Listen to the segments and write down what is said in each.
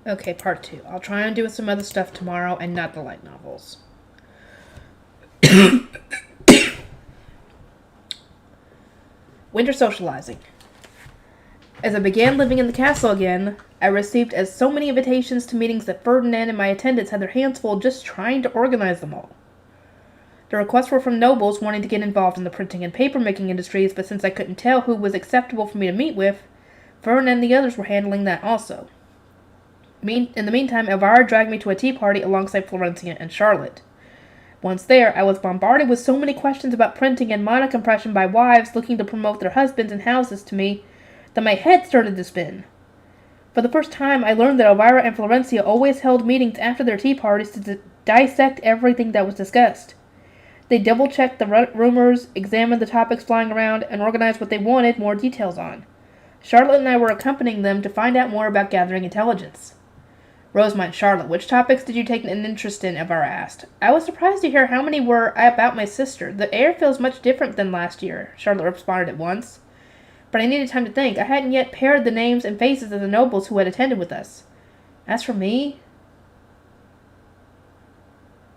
Okay, part 2. I'll try and do some other stuff tomorrow and not the light novels. Winter socializing. As I began living in the castle again, I received so many invitations to meetings that Ferdinand and my attendants had their hands full just trying to organize them all. The requests were from nobles wanting to get involved in the printing and paper-making industries, but since I couldn't tell who was acceptable for me to meet with, Ferdinand and the others were handling that also. In the meantime, Elvira dragged me to a tea party alongside Florencia and Charlotte. Once there, I was bombarded with so many questions about printing and monocompression by wives looking to promote their husbands and houses to me that my head started to spin. For the first time, I learned that Elvira and Florencia always held meetings after their tea parties to dissect everything that was discussed. They double-checked the rumors, examined the topics flying around, and organized what they wanted more details on. Charlotte and I were accompanying them to find out more about gathering intelligence. Rosemont, Charlotte, which topics did you take an interest in? Elvira asked. I was surprised to hear how many were about my sister. The air feels much different than last year, Charlotte responded at once. But I needed time to think. I hadn't yet paired the names and faces of the nobles who had attended with us. As for me,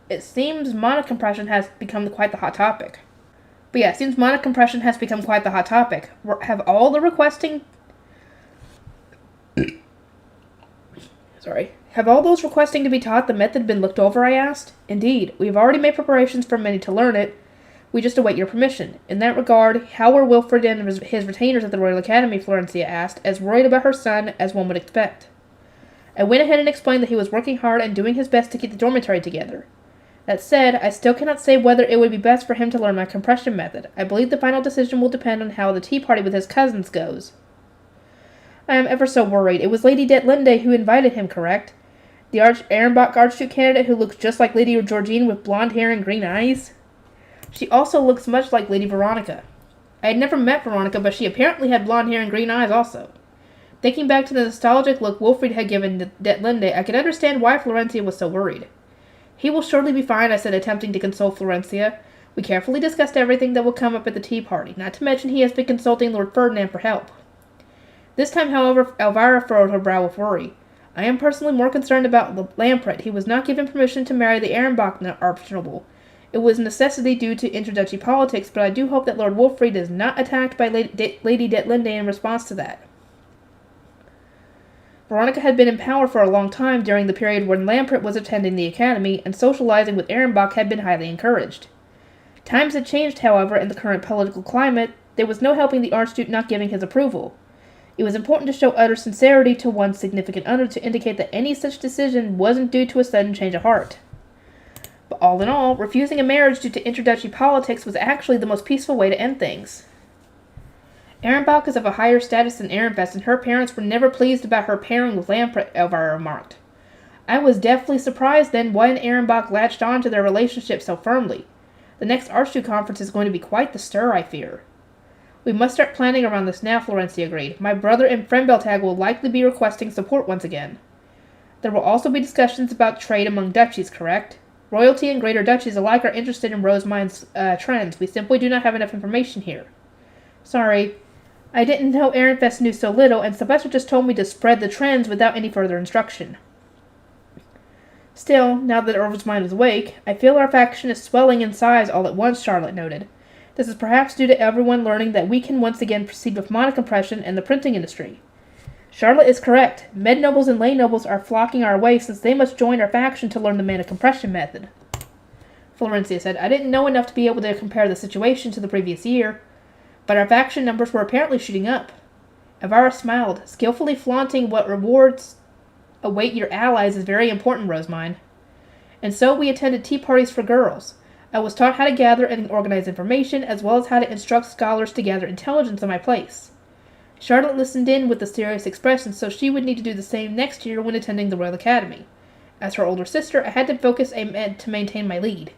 it seems monocompression has become quite the hot topic. Have all the requesting... Have all those requesting to be taught the method been looked over, I asked. Indeed, we have already made preparations for many to learn it. We just await your permission. In that regard, how are Wilfred and his retainers at the Royal Academy? Florencia asked, as worried about her son as one would expect. I went ahead and explained that he was working hard and doing his best to keep the dormitory together. That said, I still cannot say whether it would be best for him to learn my compression method. I believe the final decision will depend on how the tea party with his cousins goes. I am ever so worried. It was Lady Detlinde who invited him, correct? The Ehrenbach Archduke candidate who looks just like Lady Georgine with blonde hair and green eyes? She also looks much like Lady Veronica. I had never met Veronica, but she apparently had blonde hair and green eyes also. Thinking back to the nostalgic look Wilfrid had given Detlinde, I could understand why Florencia was so worried. He will surely be fine, I said, attempting to console Florencia. We carefully discussed everything that will come up at the tea party, not to mention he has been consulting Lord Ferdinand for help. This time, however, Elvira furrowed her brow with worry. I am personally more concerned about Lampret. He was not given permission to marry the Ehrenbach Archnoble. It was a necessity due to interduchy politics, but I do hope that Lord Wilfrid is not attacked by Lady Detlinde in response to that. Veronica had been in power for a long time during the period when Lampret was attending the academy, and socializing with Ehrenbach had been highly encouraged. Times had changed, however, in the current political climate. There was no helping the Archduke not giving his approval. It was important to show utter sincerity to one's significant other to indicate that any such decision wasn't due to a sudden change of heart. But all in all, refusing a marriage due to interduchy politics was actually the most peaceful way to end things. Ehrenbach is of a higher status than Ehrenfest, and her parents were never pleased about her pairing with Lampret, Elvira remarked. I was definitely surprised then when Ehrenbach latched on to their relationship so firmly. The next Archduke conference is going to be quite the stir, I fear. We must start planning around this now, Florencia agreed. My brother and friend Beltag will likely be requesting support once again. There will also be discussions about trade among duchies, correct? Royalty and greater duchies alike are interested in Rosemind's trends. We simply do not have enough information here. Sorry. I didn't know Ehrenfest knew so little, and Sylvester just told me to spread the trends without any further instruction. Still, now that Rosemind is awake, I feel our faction is swelling in size all at once, Charlotte noted. This is perhaps due to everyone learning that we can once again proceed with monocompression and the printing industry. Charlotte is correct. Med nobles and lay nobles are flocking our way since they must join our faction to learn the monocompression method. Florencia said, I didn't know enough to be able to compare the situation to the previous year, but our faction numbers were apparently shooting up. Elvira smiled. Skillfully flaunting what rewards await your allies is very important, Rosemine. And so we attended tea parties for girls. I was taught how to gather and organize information, as well as how to instruct scholars to gather intelligence in my place. Charlotte listened in with a serious expression, so she would need to do the same next year when attending the Royal Academy. As her older sister, I had to focus to maintain my lead.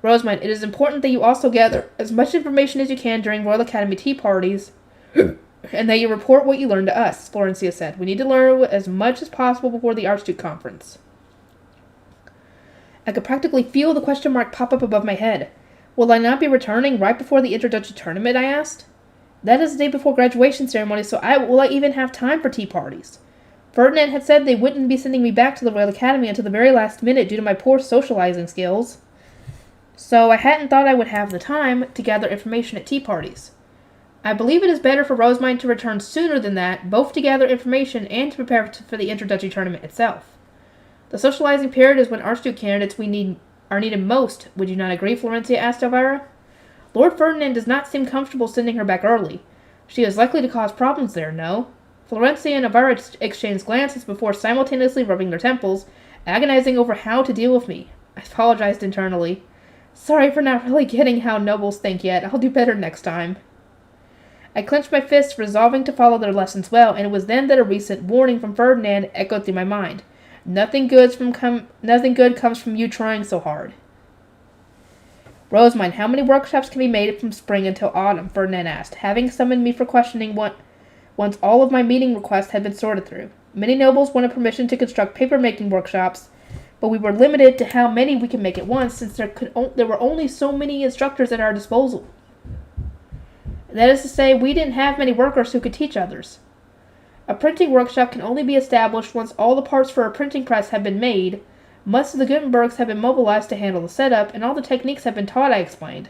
Rosemine, it is important that you also gather as much information as you can during Royal Academy tea parties, and that you report what you learn to us, Florencia said. We need to learn as much as possible before the Archduke Conference. I could practically feel the question mark pop up above my head. Will I not be returning right before the interduchy tournament, I asked. That is the day before graduation ceremony, so will I even have time for tea parties? Ferdinand had said they wouldn't be sending me back to the Royal Academy until the very last minute due to my poor socializing skills, so I hadn't thought I would have the time to gather information at tea parties. I believe it is better for Rosemine to return sooner than that, both to gather information and to prepare for the introductory tournament itself. The socializing period is when Archduke candidates are needed most. Would you not agree, Florencia asked Elvira. Lord Ferdinand does not seem comfortable sending her back early. She is likely to cause problems there, no? Florencia and Elvira exchanged glances before simultaneously rubbing their temples, agonizing over how to deal with me. I apologized internally. Sorry for not really getting how nobles think yet. I'll do better next time. I clenched my fists, resolving to follow their lessons well, and it was then that a recent warning from Ferdinand echoed through my mind. Nothing good comes from you trying so hard. Rosemine, how many workshops can be made from spring until autumn? Ferdinand asked, having summoned me for questioning once all of my meeting requests had been sorted through. Many nobles wanted permission to construct paper-making workshops, but we were limited to how many we could make at once, since there were only so many instructors at our disposal. That is to say, we didn't have many workers who could teach others. A printing workshop can only be established once all the parts for a printing press have been made, most of the Gutenbergs have been mobilized to handle the setup, and all the techniques have been taught, I explained.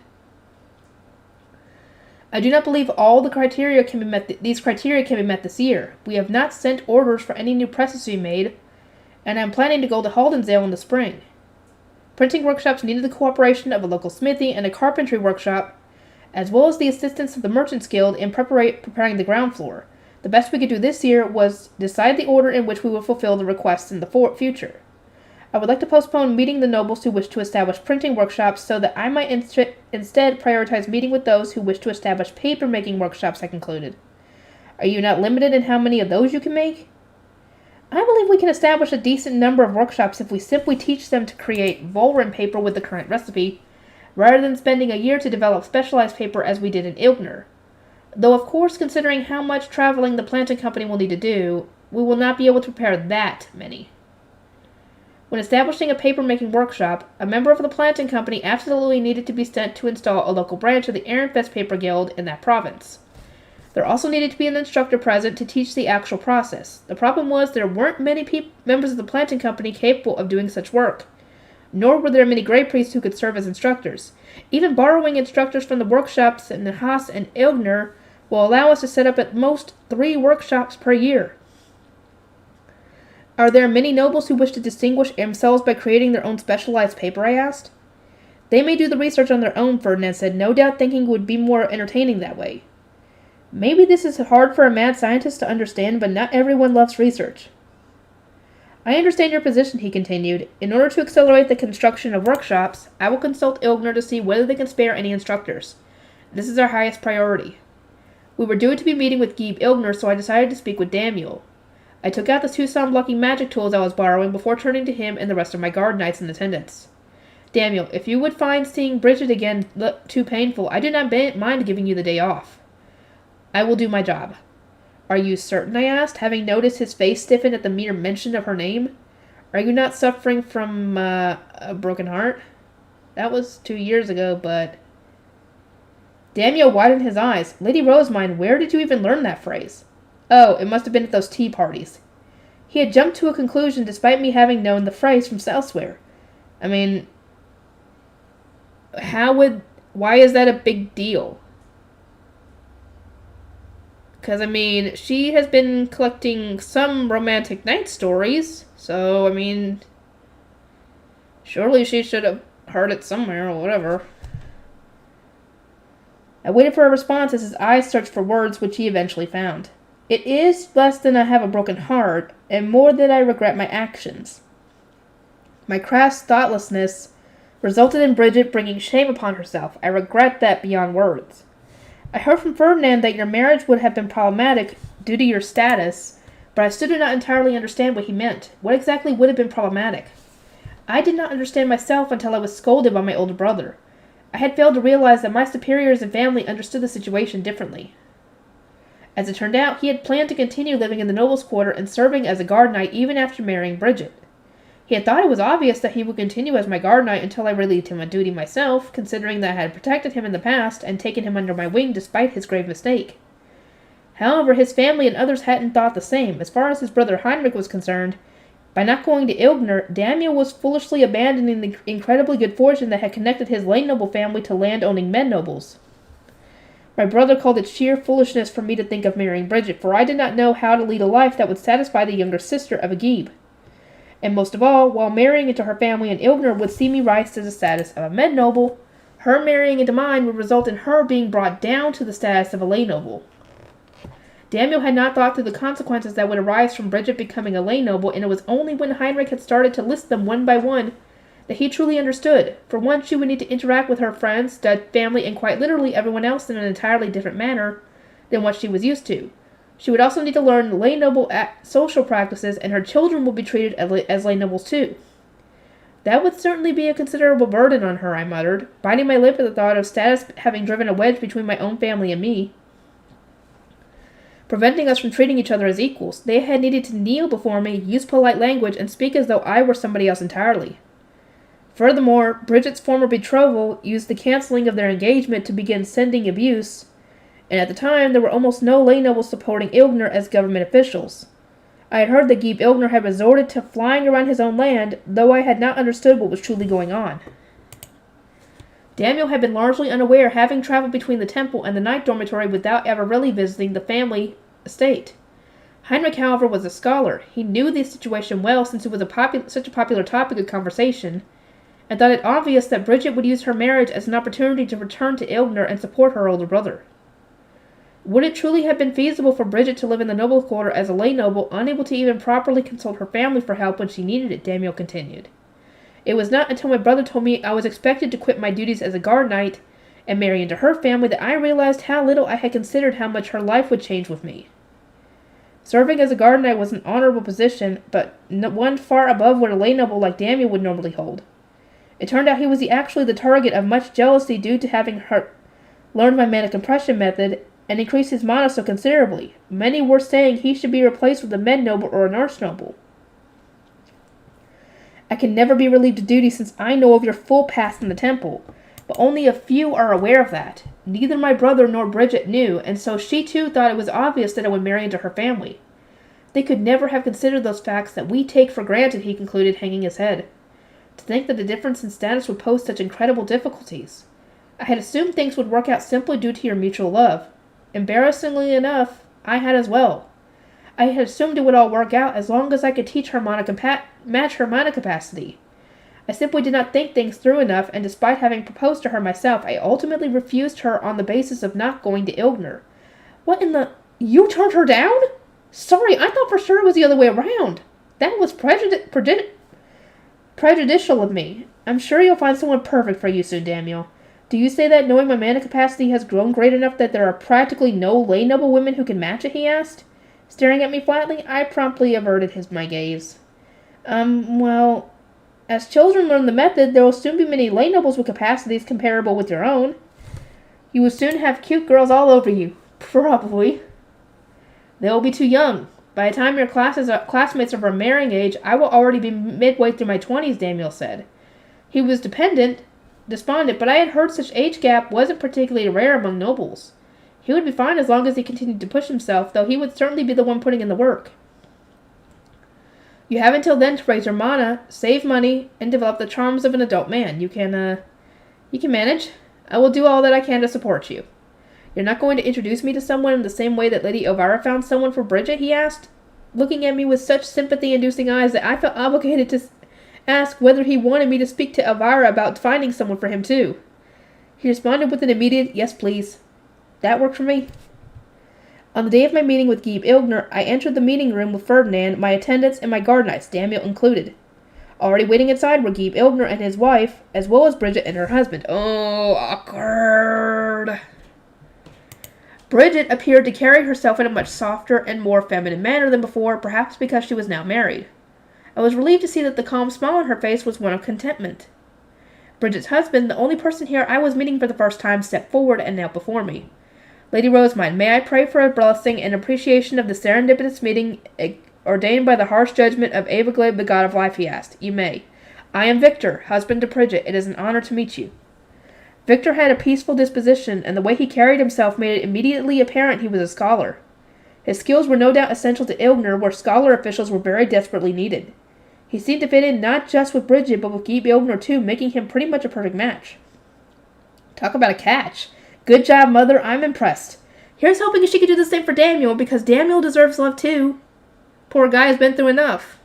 I do not believe all the criteria can be met. These criteria can be met this year. We have not sent orders for any new presses to be made, and I am planning to go to Haldensdale in the spring. Printing workshops needed the cooperation of a local smithy and a carpentry workshop, as well as the assistance of the Merchants Guild in preparing the ground floor. The best we could do this year was decide the order in which we will fulfill the requests in the future. I would like to postpone meeting the nobles who wish to establish printing workshops so that I might instead prioritize meeting with those who wish to establish paper-making workshops, I concluded. Are you not limited in how many of those you can make? I believe we can establish a decent number of workshops if we simply teach them to create Vollrim paper with the current recipe, rather than spending a year to develop specialized paper as we did in Ilgner. Though, of course, considering how much traveling the planting company will need to do, we will not be able to prepare that many. When establishing a paper-making workshop, a member of the planting company absolutely needed to be sent to install a local branch of the Ehrenfest Paper Guild in that province. There also needed to be an instructor present to teach the actual process. The problem was there weren't many members of the planting company capable of doing such work, nor were there many Grey Priests who could serve as instructors. Even borrowing instructors from the workshops in Haas and Ilgner will allow us to set up at most 3 workshops per year. Are there many nobles who wish to distinguish themselves by creating their own specialized paper, I asked. They may do the research on their own, Ferdinand said, no doubt thinking it would be more entertaining that way. Maybe this is hard for a mad scientist to understand, but not everyone loves research. I understand your position, he continued. In order to accelerate the construction of workshops, I will consult Ilgner to see whether they can spare any instructors. This is our highest priority. We were due to be meeting with Geeb Ilgner, so I decided to speak with Daniel. I took out the 2 sound-blocking magic tools I was borrowing before turning to him and the rest of my guard knights in attendance. Daniel, if you would find seeing Bridget again too painful, I do not mind giving you the day off. I will do my job. Are you certain, I asked, having noticed his face stiffen at the mere mention of her name? Are you not suffering from, a broken heart? That was 2 years ago, but... Daniel widened his eyes. Lady Rosemine, where did you even learn that phrase? Oh, it must have been at those tea parties. He had jumped to a conclusion despite me having known the phrase from elsewhere. I mean, why is that a big deal? Because, I mean, she has been collecting some romantic night stories, so, I mean, surely she should have heard it somewhere or whatever. I waited for a response as his eyes searched for words, which he eventually found. It is less than I have a broken heart, and more that I regret my actions. My crass thoughtlessness resulted in Bridget bringing shame upon herself. I regret that beyond words. I heard from Ferdinand that your marriage would have been problematic due to your status, but I still do not entirely understand what he meant. What exactly would have been problematic? I did not understand myself until I was scolded by my older brother. I had failed to realize that my superiors and family understood the situation differently. As it turned out, he had planned to continue living in the nobles' quarter and serving as a guard knight even after marrying Bridget. He had thought it was obvious that he would continue as my guard knight until I relieved him of duty myself, considering that I had protected him in the past and taken him under my wing despite his grave mistake. However, his family and others hadn't thought the same. As far as his brother Heinrich was concerned, by not going to Ilgner, Daniel was foolishly abandoning the incredibly good fortune that had connected his lay noble family to land-owning men nobles. My brother called it sheer foolishness for me to think of marrying Bridget, for I did not know how to lead a life that would satisfy the younger sister of a Geeb. And most of all, while marrying into her family in Ilgner would see me rise to the status of a men noble, her marrying into mine would result in her being brought down to the status of a lay noble. Daniel had not thought through the consequences that would arise from Bridget becoming a lay noble, and it was only when Heinrich had started to list them one by one that he truly understood. For one, she would need to interact with her friends, stud family, and quite literally everyone else in an entirely different manner than what she was used to. She would also need to learn lay noble social practices, and her children would be treated as lay nobles too. That would certainly be a considerable burden on her, I muttered, biting my lip at the thought of status having driven a wedge between my own family and me, preventing us from treating each other as equals. They had needed to kneel before me, use polite language, and speak as though I were somebody else entirely. Furthermore, Bridget's former betrothal used the canceling of their engagement to begin sending abuse, and at the time there were almost no lay nobles supporting Ilgner as government officials. I had heard that Geeb Ilgner had resorted to flying around his own land, though I had not understood what was truly going on. Daniel had been largely unaware, having traveled between the temple and the night dormitory without ever really visiting the family estate. Heinrich, however, was a scholar. He knew the situation well since it was such a popular topic of conversation, and thought it obvious that Bridget would use her marriage as an opportunity to return to Ilgner and support her older brother. Would it truly have been feasible for Bridget to live in the noble quarter as a lay noble, unable to even properly consult her family for help when she needed it? Daniel continued. It was not until my brother told me I was expected to quit my duties as a guard knight and marry into her family that I realized how little I had considered how much her life would change with me. Serving as a guard knight was an honorable position, but one far above what a lay noble like Daniel would normally hold. It turned out he was actually the target of much jealousy due to having learned my mana compression method and increased his mana so considerably. Many were saying he should be replaced with a men noble or an arch noble. I can never be relieved of duty since I know of your full past in the temple, but only a few are aware of that. Neither my brother nor Bridget knew, and so she too thought it was obvious that I would marry into her family. They could never have considered those facts that we take for granted, he concluded, hanging his head. To think that the difference in status would pose such incredible difficulties. I had assumed things would work out simply due to your mutual love. Embarrassingly enough, I had as well. I had assumed it would all work out as long as I could teach her match her mana capacity. I simply did not think things through enough, and despite having proposed to her myself, I ultimately refused her on the basis of not going to Ilgner. What in the... You turned her down? Sorry, I thought for sure it was the other way around. That was prejudicial of me. I'm sure you'll find someone perfect for you soon, Daniel. Do you say that knowing my mana capacity has grown great enough that there are practically no lay noble women who can match it, he asked. Staring at me flatly, I promptly averted my gaze. Well, as children learn the method, there will soon be many lay nobles with capacities comparable with your own. You will soon have cute girls all over you. Probably. They will be too young. By the time your classmates are of marrying age, I will already be midway through my 20s, Daniel said. He was despondent, but I had heard such age gap wasn't particularly rare among nobles. He would be fine as long as he continued to push himself, though he would certainly be the one putting in the work. You have until then to raise your mana, save money, and develop the charms of an adult man. You can manage. I will do all that I can to support you. You're not going to introduce me to someone in the same way that Lady Elvira found someone for Bridget, he asked, looking at me with such sympathy-inducing eyes that I felt obligated to ask whether he wanted me to speak to Elvira about finding someone for him too. He responded with an immediate, yes please. That worked for me. On the day of my meeting with Geeb Ilgner, I entered the meeting room with Ferdinand, my attendants, and my guard knights, Daniel included. Already waiting inside were Geeb Ilgner and his wife, as well as Bridget and her husband. Oh, awkward. Bridget appeared to carry herself in a much softer and more feminine manner than before, perhaps because she was now married. I was relieved to see that the calm smile on her face was one of contentment. Bridget's husband, the only person here I was meeting for the first time, stepped forward and knelt before me. Lady Rosamund, may I pray for a blessing and appreciation of the serendipitous meeting ordained by the harsh judgment of Everglade, the god of life, he asked. You may. I am Victor, husband to Bridget. It is an honor to meet you. Victor had a peaceful disposition, and the way he carried himself made it immediately apparent he was a scholar. His skills were no doubt essential to Ilgner, where scholar officials were very desperately needed. He seemed to fit in not just with Bridget, but with Guy Ilgner too, making him pretty much a perfect match. Talk about a catch. Good job, Mother. I'm impressed. Here's hoping she could do the same for Daniel, because Daniel deserves love too. Poor guy has been through enough.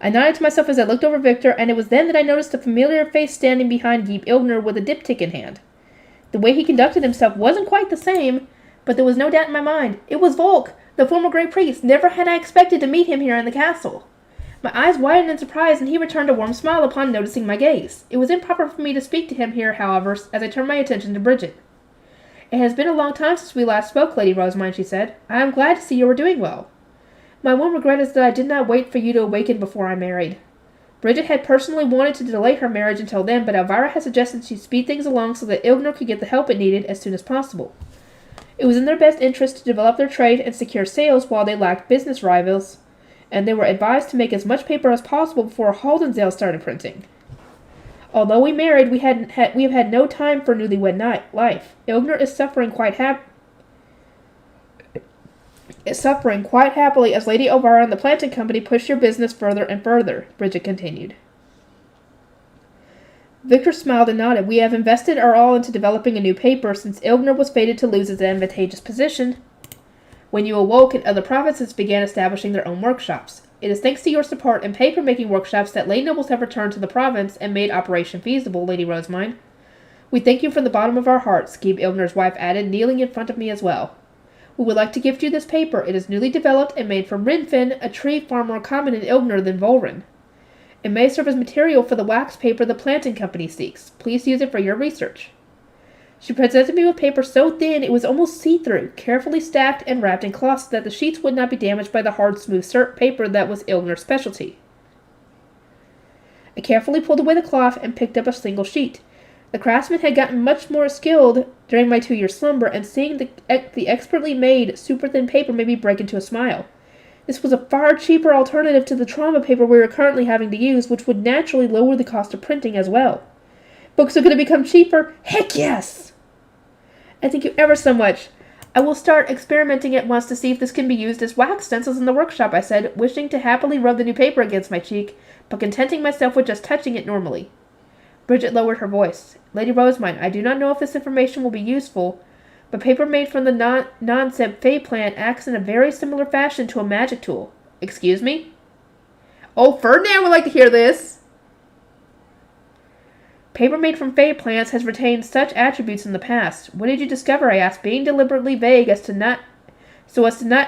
I nodded to myself as I looked over Victor, and it was then that I noticed a familiar face standing behind Guy Ilgner with a diptych in hand. The way he conducted himself wasn't quite the same, but there was no doubt in my mind. It was Volk, the former Great Priest. Never had I expected to meet him here in the castle. My eyes widened in surprise, and he returned a warm smile upon noticing my gaze. It was improper for me to speak to him here, however, as I turned my attention to Bridget. It has been a long time since we last spoke, Lady Rosamine, she said. I am glad to see you are doing well. My one regret is that I did not wait for you to awaken before I married. Bridget had personally wanted to delay her marriage until then, but Elvira had suggested she speed things along so that Ilgner could get the help it needed as soon as possible. It was in their best interest to develop their trade and secure sales while they lacked business rivals, and they were advised to make as much paper as possible before Haldensdale started printing. Although we married, we have had no time for newlywed life. Ilgner is suffering quite happily as Lady Elvira and the planting company push your business further and further, Bridget continued. Victor smiled and nodded. We have invested our all into developing a new paper since Ilgner was fated to lose its advantageous position when you awoke and other provinces began establishing their own workshops. It is thanks to your support and paper-making workshops that lay nobles have returned to the province and made operation feasible, Lady Rosamine. We thank you from the bottom of our hearts, Guy Ilgner's wife added, kneeling in front of me as well. We would like to gift you this paper. It is newly developed and made from Rinfin, a tree far more common in Ilgner than Volrin. It may serve as material for the wax paper the planting company seeks. Please use it for your research. She presented me with paper so thin it was almost see-through, carefully stacked and wrapped in cloth so that the sheets would not be damaged by the hard, smooth paper that was Ilgner's specialty. I carefully pulled away the cloth and picked up a single sheet. The craftsman had gotten much more skilled during my 2-year slumber, and seeing the expertly made, super-thin paper made me break into a smile. This was a far cheaper alternative to the trauma paper we were currently having to use, which would naturally lower the cost of printing as well. Books are going to become cheaper? Heck yes! I thank you ever so much. I will start experimenting at once to see if this can be used as wax stencils in the workshop, I said, wishing to happily rub the new paper against my cheek, but contenting myself with just touching it normally. Bridget lowered her voice. Lady Rosamine, I do not know if this information will be useful, but paper made from the non-seb fey plant acts in a very similar fashion to a magic tool. Excuse me? Oh, Ferdinand would like to hear this! Paper made from fey plants has retained such attributes in the past. What did you discover? I asked, being deliberately vague as to not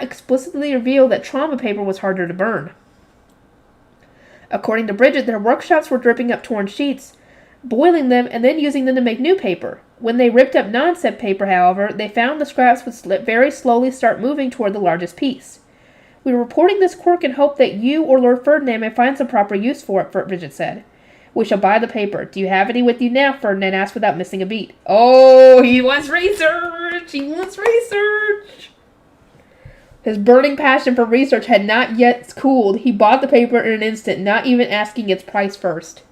explicitly reveal that trauma paper was harder to burn. According to Bridget, their workshops were dripping up torn sheets, boiling them, and then using them to make new paper. When they ripped up non-seb paper, however, they found the scraps would very slowly start moving toward the largest piece. We were reporting this quirk in hope that you or Lord Ferdinand may find some proper use for it, Bridget said. We shall buy the paper. Do you have any with you now? Ferdinand asked without missing a beat. Oh, he wants research! He wants research! His burning passion for research had not yet cooled. He bought the paper in an instant, not even asking its price first.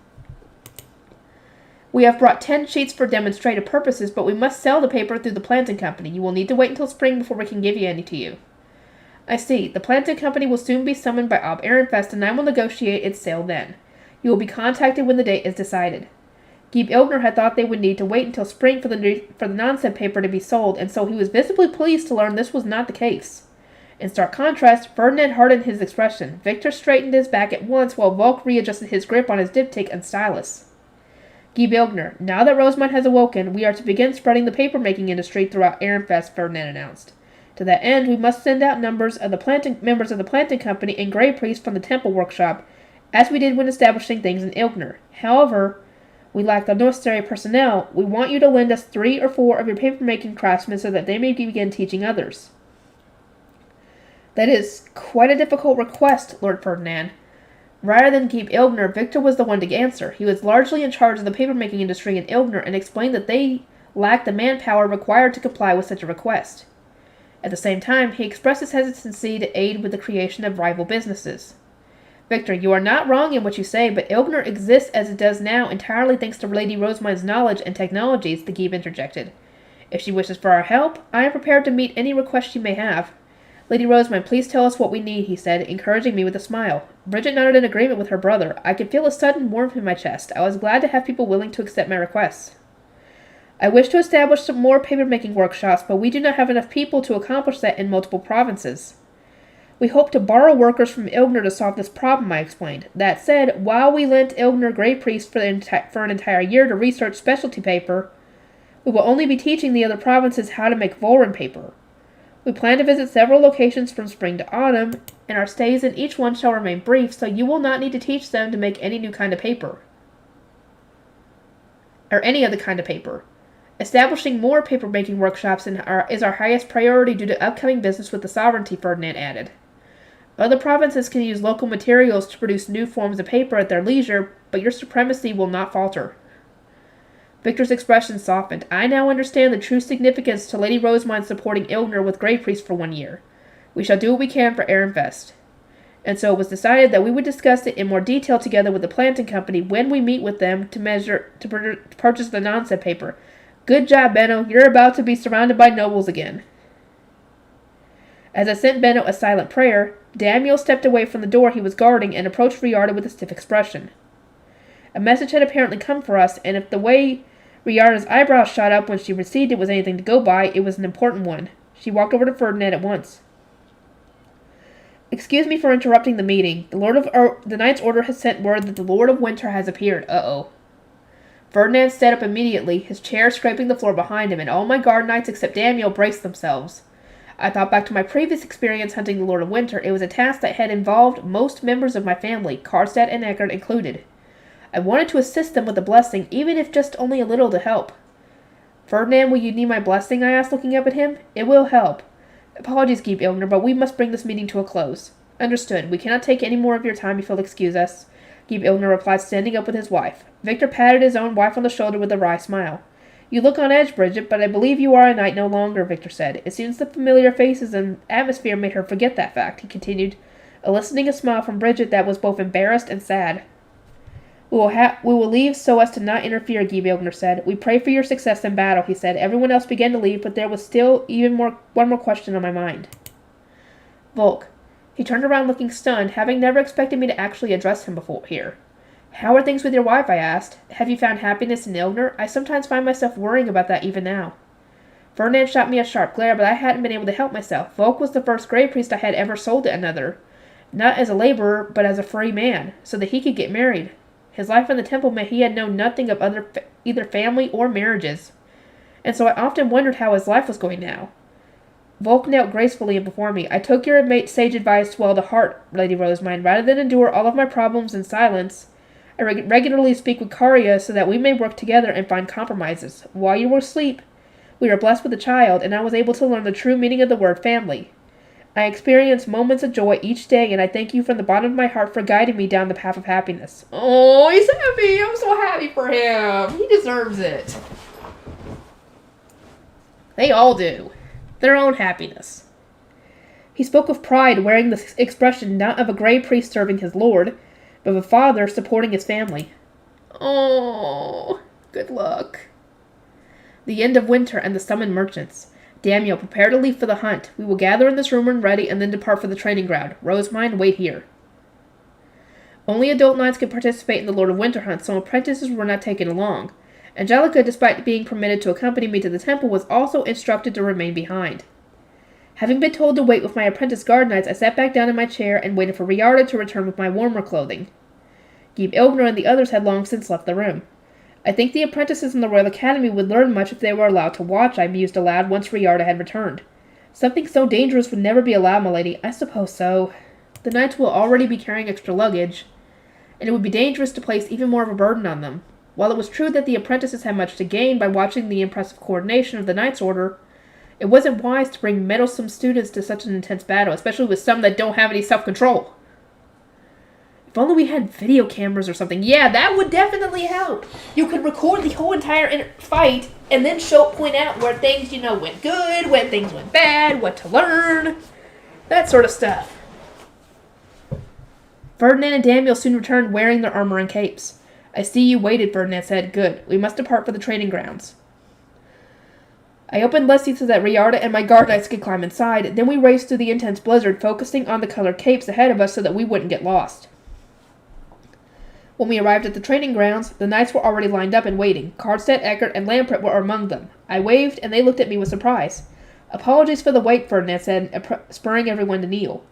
We have brought 10 sheets for demonstrative purposes, but we must sell the paper through the planting company. You will need to wait until spring before we can give you any to you. I see. The planting company will soon be summoned by Ob Ehrenfest, and I will negotiate its sale then. You will be contacted when the date is decided. Guy Ilgner had thought they would need to wait until spring for the non-seb paper to be sold, and so he was visibly pleased to learn this was not the case. In stark contrast, Ferdinand hardened his expression. Victor straightened his back at once, while Volk readjusted his grip on his diptych and stylus. Guy Ilgner, now that Rosamund has awoken, we are to begin spreading the paper-making industry throughout Ehrenfest, Ferdinand announced. To that end, we must send out members of the planting company and Grey Priest from the temple workshop, as we did when establishing things in Ilgner. However, we lack the necessary personnel. We want you to lend us 3 or 4 of your paper-making craftsmen so that they may begin teaching others. That is quite a difficult request, Lord Ferdinand. Rather than keep Ilgner, Victor was the one to answer. He was largely in charge of the paper-making industry in Ilgner and explained that they lacked the manpower required to comply with such a request. At the same time, he expressed his hesitancy to aid with the creation of rival businesses. Victor, you are not wrong in what you say, but Ilgner exists as it does now entirely thanks to Lady Rosamine's knowledge and technologies, the Geeb interjected. If she wishes for our help, I am prepared to meet any request she may have. Lady Rosamond, please tell us what we need, he said, encouraging me with a smile. Bridget nodded in agreement with her brother. I could feel a sudden warmth in my chest. I was glad to have people willing to accept my requests. I wish to establish some more paper-making workshops, but we do not have enough people to accomplish that in multiple provinces. We hope to borrow workers from Ilgner to solve this problem, I explained. That said, while we lent Ilgner Grey Priest for an entire year to research specialty paper, we will only be teaching the other provinces how to make Vollran paper. We plan to visit several locations from spring to autumn, and our stays in each one shall remain brief, so you will not need to teach them to make any new kind of paper. Or any other kind of paper. Establishing more paper-making workshops is our highest priority due to upcoming business with the sovereignty, Ferdinand added. Other provinces can use local materials to produce new forms of paper at their leisure, but your supremacy will not falter. Victor's expression softened. I now understand the true significance to Lady Rosamond supporting Ilgner with Grey Priest for 1 year. We shall do what we can for Ehrenfest. And so it was decided that we would discuss it in more detail together with the planting company when we meet with them to purchase the nonsense paper. Good job, Benno. You're about to be surrounded by nobles again. As I sent Benno a silent prayer, Daniel stepped away from the door he was guarding and approached Riarda with a stiff expression. A message had apparently come for us, and if the way Riarda's eyebrows shot up when she received it was anything to go by, it was an important one. She walked over to Ferdinand at once. Excuse me for interrupting the meeting. The Knight's Order has sent word that the Lord of Winter has appeared. Uh-oh. Ferdinand stood up immediately, his chair scraping the floor behind him, and all my guard knights except Daniel braced themselves. I thought back to my previous experience hunting the Lord of Winter. It was a task that had involved most members of my family, Karstad and Eckert included. I wanted to assist them with a blessing, even if just only a little to help. Ferdinand, will you need my blessing? I asked, looking up at him. It will help. Apologies, Geeb Ilgner, but we must bring this meeting to a close. Understood. We cannot take any more of your time if you'll excuse us, Geeb Ilgner replied, standing up with his wife. Victor patted his own wife on the shoulder with a wry smile. You look on edge, Bridget, but I believe you are a knight no longer, Victor said. It seems the familiar faces and atmosphere made her forget that fact, he continued, eliciting a smile from Bridget that was both embarrassed and sad. We will leave so as to not interfere, Geeb Ilgner said. We pray for your success in battle, he said. Everyone else began to leave, but there was still one more question on my mind. Volk. He turned around looking stunned, having never expected me to actually address him before here. How are things with your wife? I asked. Have you found happiness in Ilgner? I sometimes find myself worrying about that even now. Ferdinand shot me a sharp glare, but I hadn't been able to help myself. Volk was the first Grey Priest I had ever sold to another. Not as a laborer, but as a free man, so that he could get married. His life in the temple meant he had known nothing of either family or marriages, and so I often wondered how his life was going now. Volk knelt gracefully before me. I took your sage advice well to heart, Lady Rosamond. Rather than endure all of my problems in silence, I regularly speak with Karya so that we may work together and find compromises. While you were asleep, we were blessed with a child, and I was able to learn the true meaning of the word family. I experience moments of joy each day, and I thank you from the bottom of my heart for guiding me down the path of happiness. Oh, he's happy. I'm so happy for him. He deserves it. They all do. Their own happiness. He spoke with pride, wearing the expression not of a Grey Priest serving his lord, but of a father supporting his family. Oh, good luck. The end of winter and the summoned merchants. Daniel, prepare to leave for the hunt. We will gather in this room when ready and then depart for the training ground. Rosamond, wait here. Only adult knights could participate in the Lord of Winter hunt, so apprentices were not taken along. Angelica, despite being permitted to accompany me to the temple, was also instructed to remain behind. Having been told to wait with my apprentice guard knights, I sat back down in my chair and waited for Riarda to return with my warmer clothing. Geeb Ilgner and the others had long since left the room. I think the apprentices in the Royal Academy would learn much if they were allowed to watch, I mused aloud once Riarda had returned. Something so dangerous would never be allowed, my lady. I suppose so. The knights will already be carrying extra luggage, and it would be dangerous to place even more of a burden on them. While it was true that the apprentices had much to gain by watching the impressive coordination of the Knight's Order, it wasn't wise to bring meddlesome students to such an intense battle, especially with some that don't have any self-control. If only we had video cameras or something. Yeah, that would definitely help. You could record the whole entire fight and then point out where things, went good, when things went bad, what to learn, that sort of stuff. Ferdinand and Daniel soon returned wearing their armor and capes. I see you waited, Ferdinand said. Good. We must depart for the training grounds. I opened Leslie so that Riarda and my guard knights could climb inside, then we raced through the intense blizzard, focusing on the colored capes ahead of us so that we wouldn't get lost. When we arrived at the training grounds, the knights were already lined up and waiting. Karlstedt, Eckert, and Lampret were among them. I waved, and they looked at me with surprise. Apologies for the wait, Ferdinand said, spurring everyone to kneel.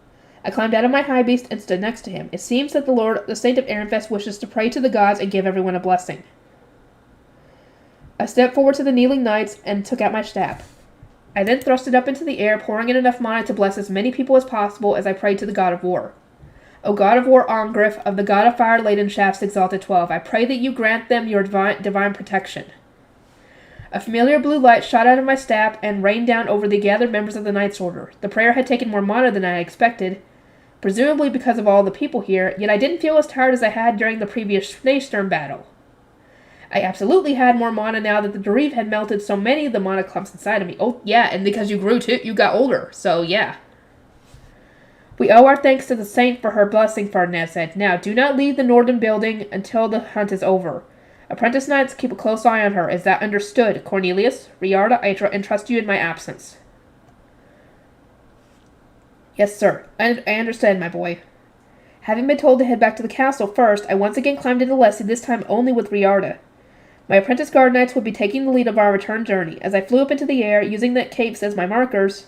I climbed out of my high beast and stood next to him. It seems that the Saint of Ehrenfest, wishes to pray to the gods and give everyone a blessing. I stepped forward to the kneeling knights and took out my staff. I then thrust it up into the air, pouring in enough mana to bless as many people as possible as I prayed to the god of war. O god of war Arngriff, of the god of fire-laden shafts exalted 12, I pray that you grant them your divine protection. A familiar blue light shot out of my staff and rained down over the gathered members of the Knights Order. The prayer had taken more mana than I expected, presumably because of all the people here, yet I didn't feel as tired as I had during the previous Schneesturm battle. I absolutely had more mana now that the Derive had melted so many of the mana clumps inside of me. Oh, yeah, and because you grew too, you got older, so yeah. We owe our thanks to the saint for her blessing, Ferdinand said. Now, do not leave the northern building until the hunt is over. Apprentice knights, keep a close eye on her. Is that understood? Cornelius, Riarda, I entrust you in my absence. Yes, sir. I understand, my boy. Having been told to head back to the castle first, I once again climbed into Leslie, this time only with Riarda. My apprentice guard knights would be taking the lead of our return journey. As I flew up into the air, using the capes as my markers,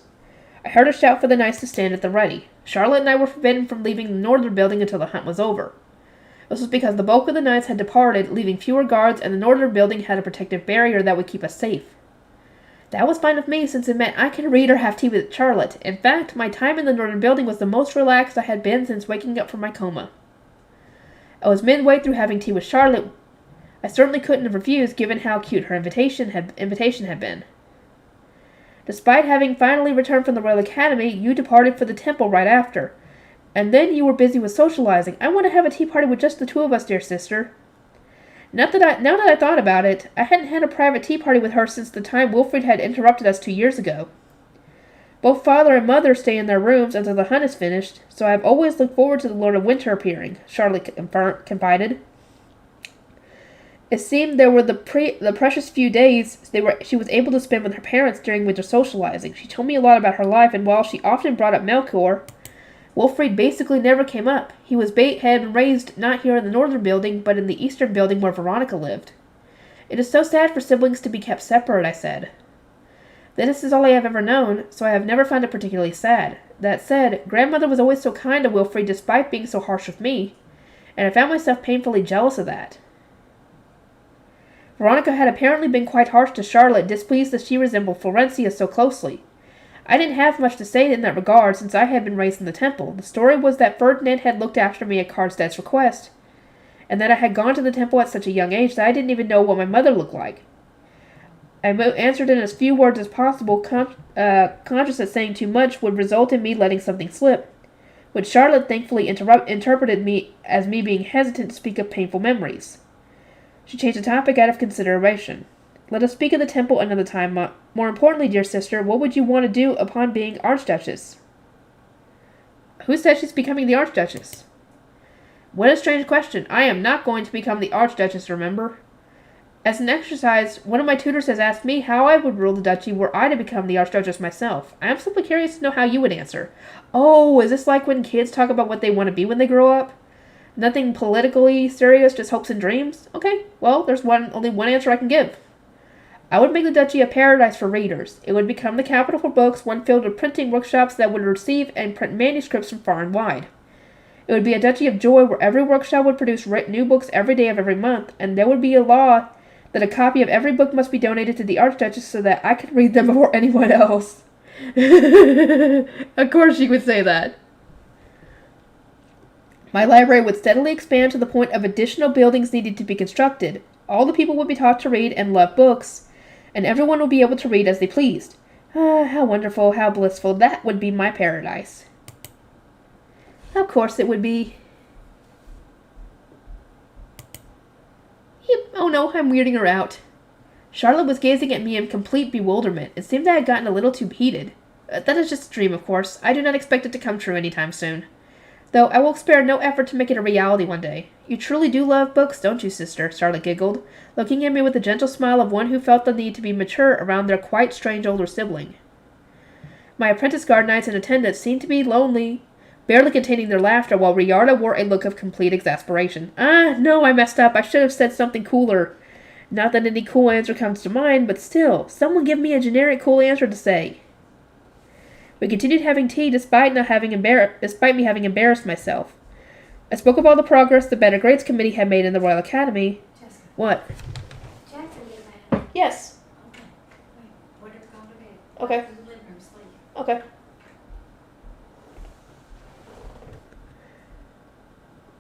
I heard a shout for the knights to stand at the ready. Charlotte and I were forbidden from leaving the northern building until the hunt was over. This was because the bulk of the knights had departed, leaving fewer guards, and the northern building had a protective barrier that would keep us safe. That was fine with me, since it meant I could read or have tea with Charlotte. In fact, my time in the northern building was the most relaxed I had been since waking up from my coma. I was midway through having tea with Charlotte. I certainly couldn't have refused, given how cute her invitation had been. Despite having finally returned from the Royal Academy, you departed for the temple right after. And then you were busy with socializing. I want to have a tea party with just the two of us, dear sister. Now that I thought about it, I hadn't had a private tea party with her since the time Wilfred had interrupted us 2 years ago. Both father and mother stay in their rooms until the hunt is finished, so I have always looked forward to the Lord of Winter appearing, Charlotte confided. It seemed there were the precious few days she was able to spend with her parents during winter socializing. She told me a lot about her life, and while she often brought up Melchior, Wilfred basically never came up. He had been raised not here in the northern building, but in the eastern building where Veronica lived. It is so sad for siblings to be kept separate, I said. This is all I have ever known, so I have never found it particularly sad. That said, grandmother was always so kind to Wilfred despite being so harsh with me, and I found myself painfully jealous of that. Veronica had apparently been quite harsh to Charlotte, displeased that she resembled Florencia so closely. I didn't have much to say in that regard, since I had been raised in the temple. The story was that Ferdinand had looked after me at Karlstedt's request, and that I had gone to the temple at such a young age that I didn't even know what my mother looked like. I answered in as few words as possible, conscious that saying too much would result in me letting something slip, which Charlotte thankfully interpreted me as me being hesitant to speak of painful memories. She changed the topic out of consideration. Let us speak of the temple another time. More importantly, dear sister, what would you want to do upon being Archduchess? Who said she's becoming the Archduchess? What a strange question. I am not going to become the Archduchess, remember? As an exercise, one of my tutors has asked me how I would rule the duchy were I to become the Archduchess myself. I am simply curious to know how you would answer. Oh, is this like when kids talk about what they want to be when they grow up? Nothing politically serious, just hopes and dreams? Okay, well, there's only one answer I can give. I would make the duchy a paradise for readers. It would become the capital for books, one filled with printing workshops that would receive and print manuscripts from far and wide. It would be a duchy of joy where every workshop would produce new books every day of every month, and there would be a law that a copy of every book must be donated to the Archduchess so that I could read them before anyone else. Of course she would say that. My library would steadily expand to the point of additional buildings needed to be constructed. All the people would be taught to read and love books, and everyone would be able to read as they pleased. Ah, how wonderful, how blissful. That would be my paradise. Of course it would be. Oh no, I'm weirding her out. Charlotte was gazing at me in complete bewilderment. It seemed I had gotten a little too heated. That is just a dream, of course. I do not expect it to come true anytime soon. Though I will spare no effort to make it a reality one day. You truly do love books, don't you, sister? Charlotte giggled, looking at me with the gentle smile of one who felt the need to be mature around their quite strange older sibling. My apprentice guard knights in attendance seemed to be lonely, barely containing their laughter, while Riarda wore a look of complete exasperation. No, I messed up. I should have said something cooler. Not that any cool answer comes to mind, but still, someone give me a generic cool answer to say. We continued having tea despite me having embarrassed myself. I spoke of all the progress the Better Grades Committee had made in the Royal Academy. Jessica. What? Jackson gave my head. Yes. Okay. Wait. What if it's going to bed? Okay. In the living room, sleep. Okay.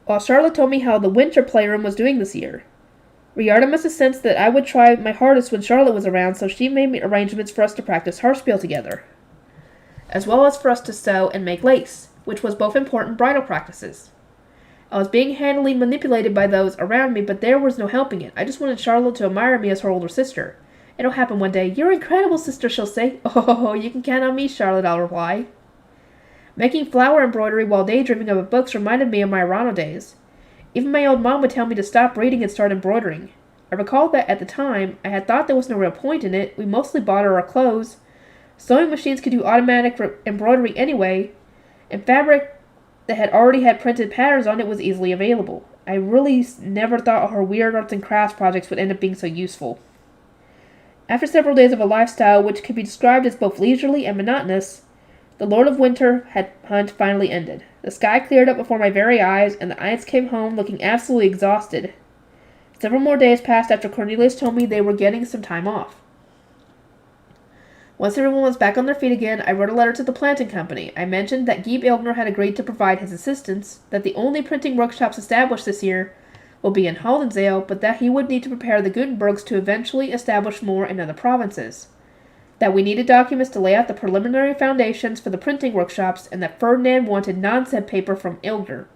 While Charlotte told me how the winter playroom was doing this year. Riarda must have sensed that I would try my hardest when Charlotte was around, so she made arrangements for us to practice Harspiel together, as well as for us to sew and make lace, which was both important bridal practices. I was being handily manipulated by those around me, but there was no helping it. I just wanted Charlotte to admire me as her older sister. It'll happen one day. You're incredible, sister, she'll say. Oh, you can count on me, Charlotte, I'll reply. Making flower embroidery while daydreaming over books reminded me of my Arano days. Even my old mom would tell me to stop reading and start embroidering. I recalled that at the time, I had thought there was no real point in it. We mostly bought her our clothes. Sewing machines could do automatic embroidery anyway, and fabric that had already had printed patterns on it was easily available. I really never thought her weird arts and crafts projects would end up being so useful. After several days of a lifestyle which could be described as both leisurely and monotonous, the Lord of Winter hunt finally ended. The sky cleared up before my very eyes, and the Aints came home looking absolutely exhausted. Several more days passed after Cornelius told me they were getting some time off. Once everyone was back on their feet again, I wrote a letter to the planting company. I mentioned that Gieb Ilgner had agreed to provide his assistance, that the only printing workshops established this year will be in Haldensdale, but that he would need to prepare the Gutenbergs to eventually establish more in other provinces. That we needed documents to lay out the preliminary foundations for the printing workshops, and that Ferdinand wanted non-sed paper from Ilgner.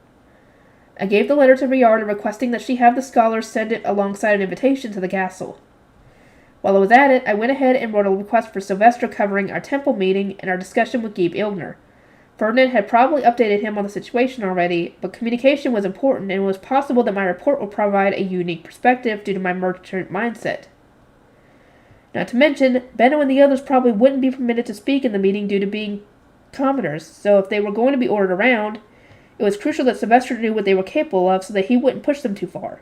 I gave the letter to Riarda requesting that she have the scholars send it alongside an invitation to the castle. While I was at it, I went ahead and wrote a request for Sylvester covering our temple meeting and our discussion with Gieb Ilgner. Ferdinand had probably updated him on the situation already, but communication was important, and it was possible that my report would provide a unique perspective due to my merchant mindset. Not to mention, Benno and the others probably wouldn't be permitted to speak in the meeting due to being commoners, so if they were going to be ordered around, it was crucial that Sylvester knew what they were capable of so that he wouldn't push them too far.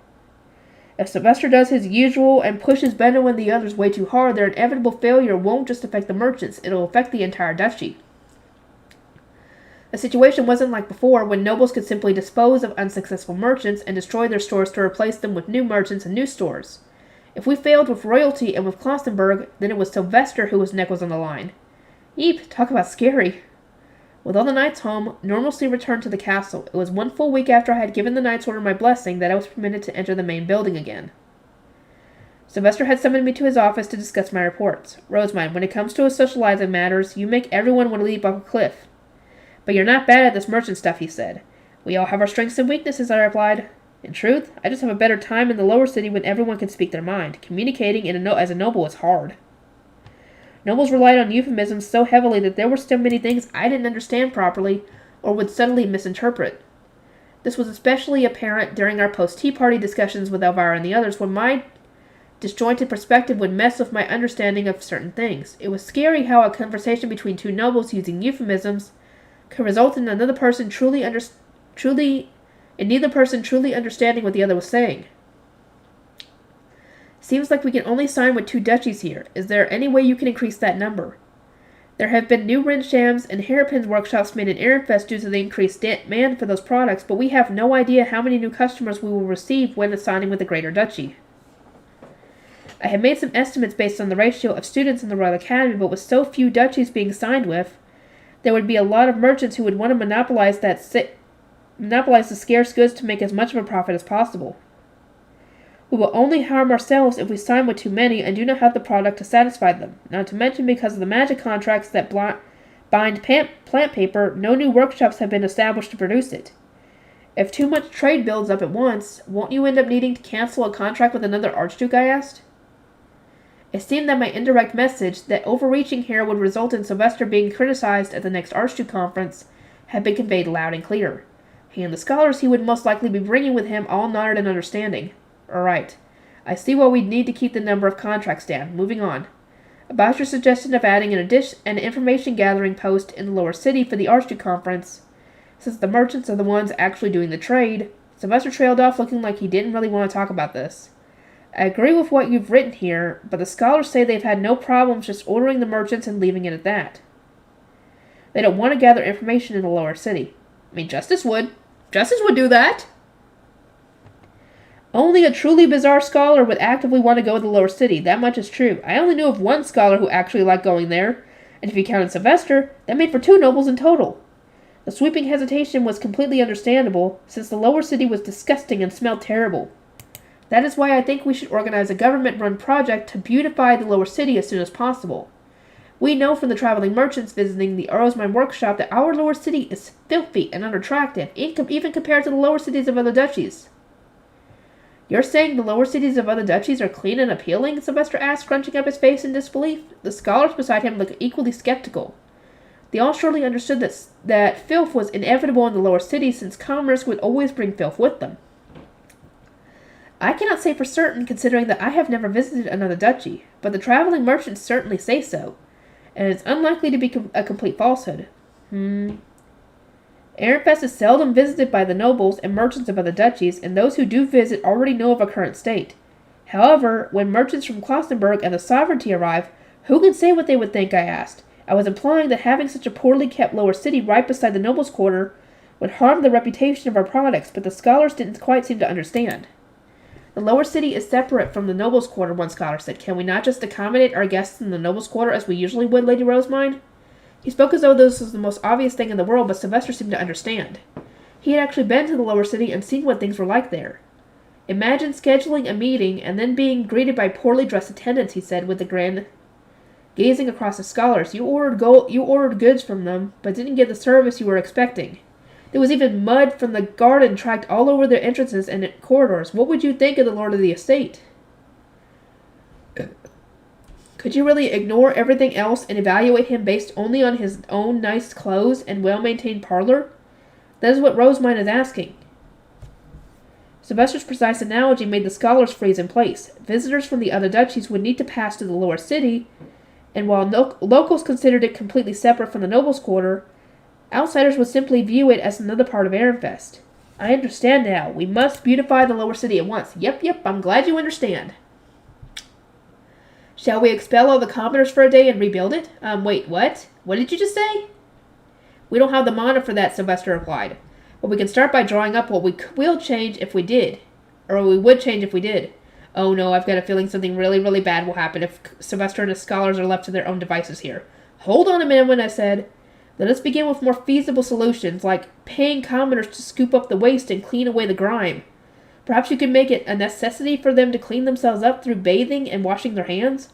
If Sylvester does his usual and pushes Benno and the others way too hard, their inevitable failure won't just affect the merchants, it'll affect the entire duchy. The situation wasn't like before, when nobles could simply dispose of unsuccessful merchants and destroy their stores to replace them with new merchants and new stores. If we failed with royalty and with Klostenberg, then it was Sylvester whose neck was on the line. Eep, talk about scary. With all the knights home, normalcy returned to the castle. It was 1 full week after I had given the Knights Order my blessing that I was permitted to enter the main building again. Sylvester had summoned me to his office to discuss my reports. Rosamund, when it comes to socializing matters, you make everyone want to leap off a cliff. But you're not bad at this merchant stuff, he said. We all have our strengths and weaknesses, I replied. In truth, I just have a better time in the lower city when everyone can speak their mind. Communicating as a noble is hard. Nobles relied on euphemisms so heavily that there were so many things I didn't understand properly or would subtly misinterpret. This was especially apparent during our post-tea party discussions with Elvira and the others, when my disjointed perspective would mess with my understanding of certain things. It was scary how a conversation between two nobles using euphemisms could result in neither person truly understanding what the other was saying. Seems like we can only sign with 2 duchies here. Is there any way you can increase that number? There have been new Rinshams and hairpins workshops made in Ehrenfest due to the increased demand for those products, but we have no idea how many new customers we will receive when assigning with the Greater Duchy. I had made some estimates based on the ratio of students in the Royal Academy, but with so few duchies being signed with, there would be a lot of merchants who would want to monopolize the scarce goods to make as much of a profit as possible. We will only harm ourselves if we sign with too many and do not have the product to satisfy them. Not to mention, because of the magic contracts that bind plant paper, no new workshops have been established to produce it. If too much trade builds up at once, won't you end up needing to cancel a contract with another Archduke, I asked. It seemed that my indirect message, that overreaching here would result in Sylvester being criticized at the next Archduke conference, had been conveyed loud and clear. He and the scholars he would most likely be bringing with him all nodded in understanding. All right. I see why we'd need to keep the number of contracts down. Moving on. About your suggestion of adding an information-gathering post in the lower city for the Archduke Conference, since the merchants are the ones actually doing the trade, Sylvester trailed off looking like he didn't really want to talk about this. I agree with what you've written here, but the scholars say they've had no problems just ordering the merchants and leaving it at that. They don't want to gather information in the lower city. I mean, Justice would. Justice would do that. Only a truly bizarre scholar would actively want to go to the lower city. That much is true. I only knew of one scholar who actually liked going there, and if you counted Sylvester, that made for 2 nobles in total. The sweeping hesitation was completely understandable, since the lower city was disgusting and smelled terrible. That is why I think we should organize a government-run project to beautify the lower city as soon as possible. We know from the traveling merchants visiting the Rosemine workshop that our lower city is filthy and unattractive, even compared to the lower cities of other duchies. You're saying the lower cities of other duchies are clean and appealing? Sylvester asked, scrunching up his face in disbelief. The scholars beside him looked equally skeptical. They all surely understood that filth was inevitable in the lower cities, since commerce would always bring filth with them. I cannot say for certain, considering that I have never visited another duchy, but the traveling merchants certainly say so, and it's unlikely to be a complete falsehood. Ehrenfest is seldom visited by the nobles and merchants of other duchies, and those who do visit already know of our current state. However, when merchants from Klausenburg and the Sovereignty arrive, who can say what they would think, I asked. I was implying that having such a poorly kept lower city right beside the nobles' quarter would harm the reputation of our products, but the scholars didn't quite seem to understand. The lower city is separate from the nobles' quarter, one scholar said. Can we not just accommodate our guests in the nobles' quarter as we usually would, Lady Rosemine? He spoke as though this was the most obvious thing in the world, but Sylvester seemed to understand. He had actually been to the lower city and seen what things were like there. Imagine scheduling a meeting and then being greeted by poorly dressed attendants, he said with a grin. Gazing across the scholars, you ordered goods from them, but didn't get the service you were expecting. There was even mud from the garden tracked all over their entrances and corridors. What would you think of the lord of the estate? Could you really ignore everything else and evaluate him based only on his own nice clothes and well-maintained parlor? That is what Rosemine is asking. Sylvester's precise analogy made the scholars freeze in place. Visitors from the other duchies would need to pass to the lower city, and while locals considered it completely separate from the nobles' quarter, outsiders would simply view it as another part of Ehrenfest. I understand now. We must beautify the lower city at once. Yep, I'm glad you understand. Shall we expel all the commoners for a day and rebuild it? Wait, what? What did you just say? We don't have the mana for that, Sylvester replied. But we can start by drawing up what we will change if we did. Or we would change if we did. Oh no, I've got a feeling something really, really bad will happen if Sylvester and his scholars are left to their own devices here. Hold on a minute when I said, let us begin with more feasible solutions, like paying commoners to scoop up the waste and clean away the grime. Perhaps you could make it a necessity for them to clean themselves up through bathing and washing their hands?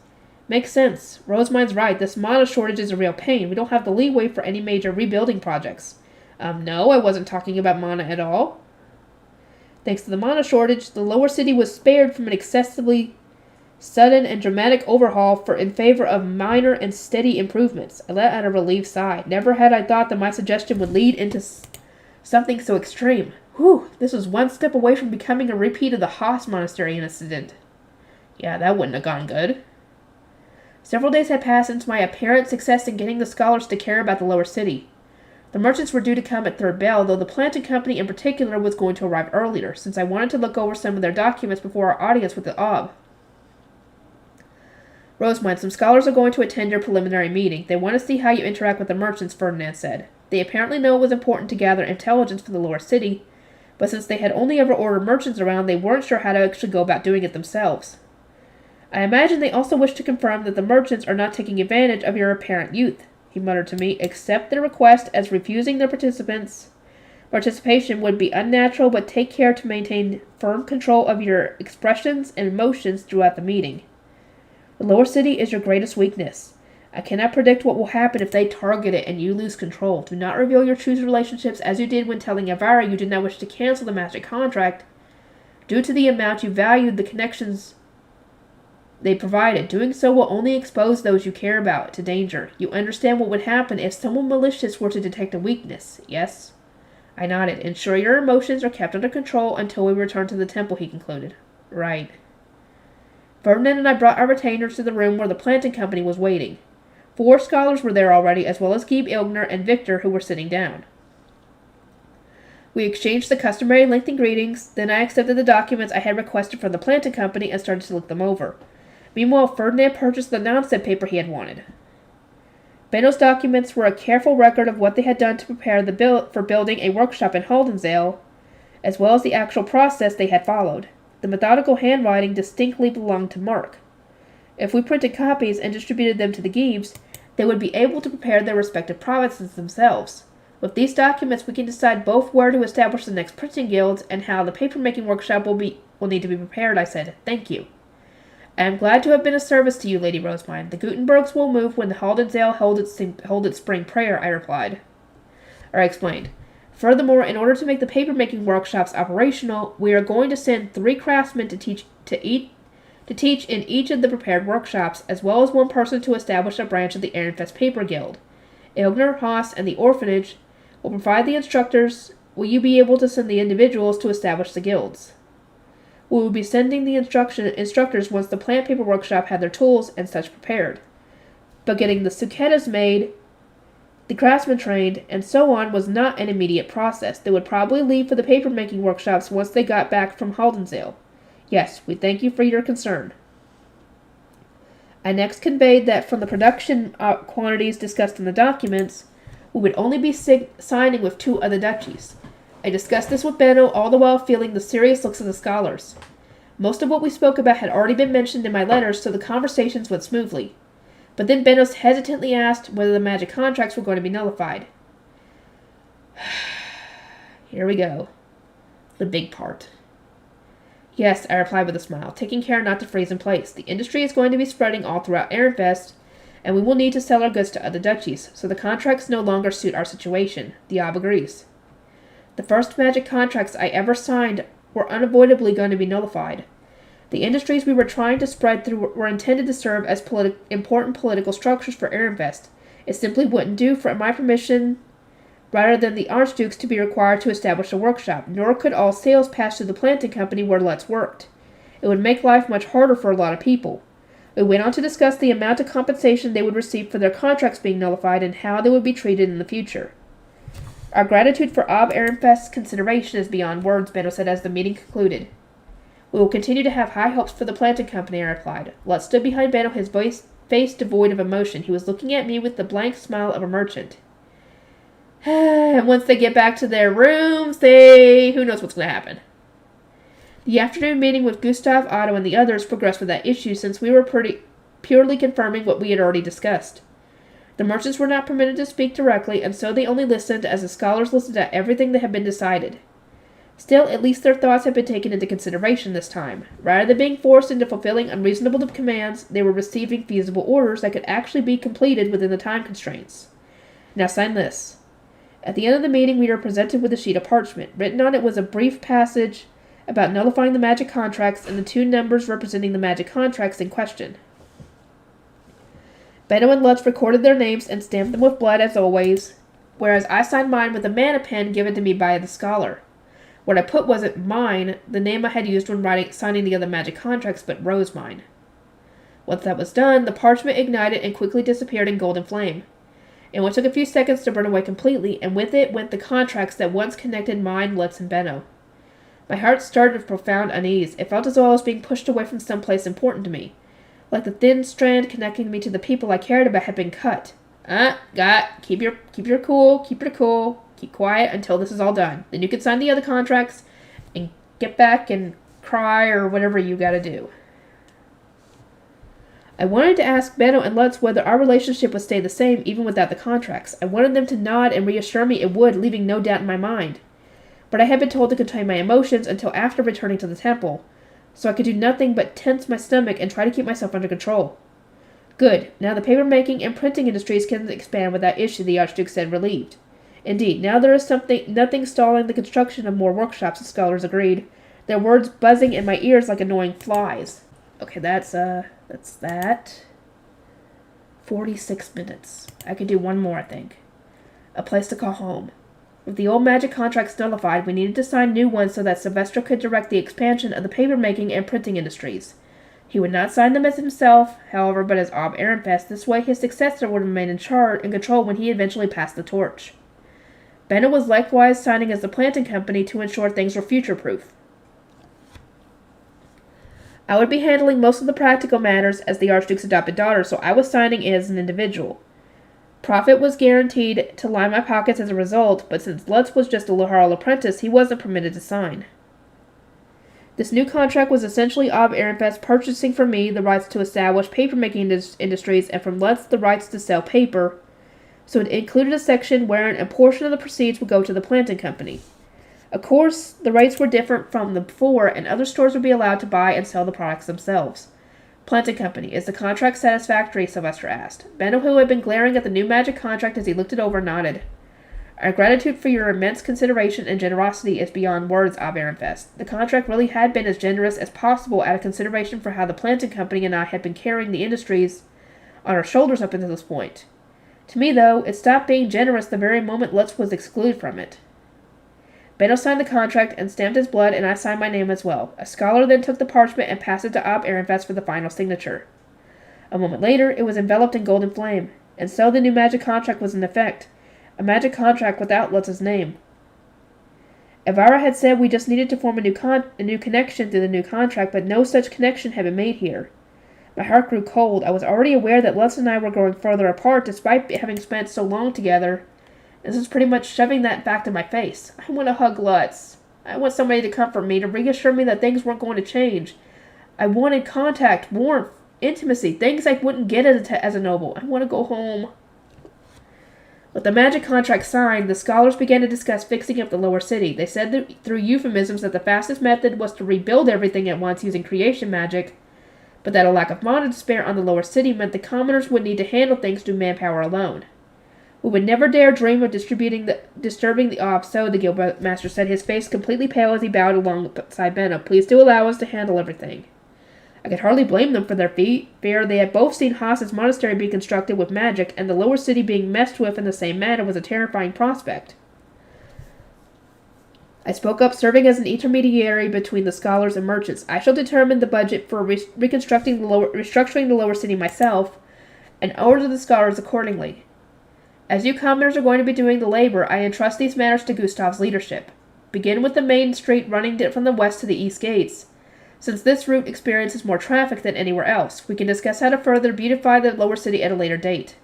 Makes sense. Rosemine's right. This mana shortage is a real pain. We don't have the leeway for any major rebuilding projects. No, I wasn't talking about mana at all. Thanks to the mana shortage, the lower city was spared from an excessively sudden and dramatic overhaul in favor of minor and steady improvements. I let out a relieved sigh. Never had I thought that my suggestion would lead into something so extreme. Whew, this was one step away from becoming a repeat of the Haas Monastery incident. Yeah, that wouldn't have gone good. Several days had passed since my apparent success in getting the scholars to care about the lower city. The merchants were due to come at third bell, though the planting company in particular was going to arrive earlier, since I wanted to look over some of their documents before our audience with the Ob. Rosemine, some scholars are going to attend your preliminary meeting. They want to see how you interact with the merchants, Ferdinand said. They apparently know it was important to gather intelligence for the lower city, but since they had only ever ordered merchants around, they weren't sure how to actually go about doing it themselves. I imagine they also wish to confirm that the merchants are not taking advantage of your apparent youth, he muttered to me. Accept their request, as refusing their participation would be unnatural, but take care to maintain firm control of your expressions and emotions throughout the meeting. The lower city is your greatest weakness. I cannot predict what will happen if they target it and you lose control. Do not reveal your true relationships as you did when telling Avara you did not wish to cancel the magic contract. Due to the amount you valued the connections they provided, doing so will only expose those you care about to danger. You understand what would happen if someone malicious were to detect a weakness, yes? I nodded. Ensure your emotions are kept under control until we return to the temple, he concluded. Right. Ferdinand and I brought our retainers to the room where the planting company was waiting. 4 scholars were there already, as well as Geeb Ilgner and Victor, who were sitting down. We exchanged the customary lengthy greetings, then I accepted the documents I had requested from the planting company and started to look them over. Meanwhile, Ferdinand purchased the non-step paper he had wanted. Benno's documents were a careful record of what they had done to prepare for building a workshop in Haldensdale, as well as the actual process they had followed. The methodical handwriting distinctly belonged to Mark. If we printed copies and distributed them to the Geebs, they would be able to prepare their respective provinces themselves. With these documents, we can decide both where to establish the next printing guilds and how the paper-making workshop will need to be prepared, I said. Thank you. I am glad to have been of service to you, Lady Rosemine. The Gutenbergs will move when the Haldensdale hold its spring prayer, I explained. Furthermore, in order to make the paper-making workshops operational, we are going to send 3 craftsmen to teach in each of the prepared workshops, as well as 1 person to establish a branch of the Ehrenfest Paper Guild. Ilgner, Haas, and the Orphanage will provide the instructors. Will you be able to send the individuals to establish the guilds? We will be sending the instructors once the plant paper workshop had their tools and such prepared. But getting the suketas made, the craftsmen trained, and so on was not an immediate process. They would probably leave for the paper-making workshops once they got back from Haldensdale. Yes, we thank you for your concern. I next conveyed that from the production quantities discussed in the documents, we would only be signing with 2 other duchies. I discussed this with Benno, all the while feeling the serious looks of the scholars. Most of what we spoke about had already been mentioned in my letters, so the conversations went smoothly. But then Benno hesitantly asked whether the magic contracts were going to be nullified. Here we go. The big part. Yes, I replied with a smile, taking care not to freeze in place. The industry is going to be spreading all throughout Ehrenfest, and we will need to sell our goods to other duchies, so the contracts no longer suit our situation. Diab agrees. The first magic contracts I ever signed were unavoidably going to be nullified. The industries we were trying to spread through were intended to serve as important political structures for Ehrenfest. It simply wouldn't do for my permission rather than the Archdukes to be required to establish a workshop, nor could all sales pass through the planting company where Lutz worked. It would make life much harder for a lot of people. We went on to discuss the amount of compensation they would receive for their contracts being nullified and how they would be treated in the future. Our gratitude for Ob Ehrenfest's consideration is beyond words, Benno said as the meeting concluded. We will continue to have high hopes for the planting company, I replied. Lutz stood behind Benno, his face devoid of emotion. He was looking at me with the blank smile of a merchant. And once they get back to their rooms, who knows what's going to happen. The afternoon meeting with Gustav, Otto, and the others progressed without issue since we were purely confirming what we had already discussed. The merchants were not permitted to speak directly, and so they only listened as the scholars listened to everything that had been decided. Still, at least their thoughts had been taken into consideration this time. Rather than being forced into fulfilling unreasonable commands, they were receiving feasible orders that could actually be completed within the time constraints. Now sign this. At the end of the meeting, we were presented with a sheet of parchment. Written on it was a brief passage about nullifying the magic contracts and the 2 numbers representing the magic contracts in question. Benno and Lutz recorded their names and stamped them with blood as always, whereas I signed mine with a mana pen given to me by the scholar. What I put wasn't mine, the name I had used when signing the other magic contracts, but Rose mine. Once that was done, the parchment ignited and quickly disappeared in golden flame. It only took a few seconds to burn away completely, and with it went the contracts that once connected mine, Lutz, and Benno. My heart started with profound unease. It felt as though I was being pushed away from some place important to me. Like the thin strand connecting me to the people I cared about had been cut. Keep your cool, keep it cool, keep quiet until this is all done. Then you can sign the other contracts and get back and cry or whatever you gotta do. I wanted to ask Benno and Lutz whether our relationship would stay the same even without the contracts. I wanted them to nod and reassure me it would, leaving no doubt in my mind. But I had been told to contain my emotions until after returning to the temple, so I could do nothing but tense my stomach and try to keep myself under control. Good. Now the paper-making and printing industries can expand without issue, the Archduke said, relieved. Indeed, now there is nothing stalling the construction of more workshops, the scholars agreed, their words buzzing in my ears like annoying flies. Okay, that's that. 46 minutes. I could do one more, I think. A place to call home. With the old magic contracts nullified, we needed to sign new ones so that Sylvester could direct the expansion of the paper-making and printing industries. He would not sign them as himself, however, but as Ob Ehrenfest. This way his successor would remain in charge and control when he eventually passed the torch. Benno was likewise signing as the planting company to ensure things were future-proof. I would be handling most of the practical matters as the Archduke's adopted daughter, so I was signing as an individual. Profit was guaranteed to line my pockets as a result, but since Lutz was just a Laharl apprentice, he wasn't permitted to sign. This new contract was essentially Ob Ehrenfest purchasing from me the rights to establish paper-making industries and from Lutz the rights to sell paper, so it included a section wherein a portion of the proceeds would go to the planting company. Of course, the rates were different from the before, and other stores would be allowed to buy and sell the products themselves. Planting company, is the contract satisfactory? Sylvester asked. Benno, who had been glaring at the new magic contract as he looked it over, nodded. Our gratitude for your immense consideration and generosity is beyond words, Ob Ehrenfest. The contract really had been as generous as possible out of consideration for how the planting company and I had been carrying the industries on our shoulders up until this point. To me, though, it stopped being generous the very moment Lutz was excluded from it. Benno signed the contract and stamped his blood, and I signed my name as well. A scholar then took the parchment and passed it to Ob Ehrenfest for the final signature. A moment later, it was enveloped in golden flame, and so the new magic contract was in effect. A magic contract without Lutz's name. Elvira had said we just needed to form a new connection through the new contract, but no such connection had been made here. My heart grew cold. I was already aware that Lutz and I were growing further apart, despite having spent so long together. This was pretty much shoving that fact in my face. I want to hug Lutz. I want somebody to comfort me, to reassure me that things weren't going to change. I wanted contact, warmth, intimacy, things I wouldn't get as a noble. I want to go home. With the magic contract signed, the scholars began to discuss fixing up the lower city. They said that through euphemisms that the fastest method was to rebuild everything at once using creation magic, but that a lack of mana to spare on the lower city meant the commoners would need to handle things through manpower alone. We would never dare dream of disturbing the ops, so the guildmaster said, his face completely pale as he bowed alongside Benno. Please do allow us to handle everything. I could hardly blame them for their fear. They had both seen Haas's monastery be constructed with magic, and the lower city being messed with in the same manner was a terrifying prospect. I spoke up, serving as an intermediary between the scholars and merchants. I shall determine the budget for restructuring the lower city myself, and order the scholars accordingly. As you commoners are going to be doing the labor, I entrust these matters to Gustav's leadership. Begin with the main street running from the west to the east gates. Since this route experiences more traffic than anywhere else, we can discuss how to further beautify the lower city at a later date.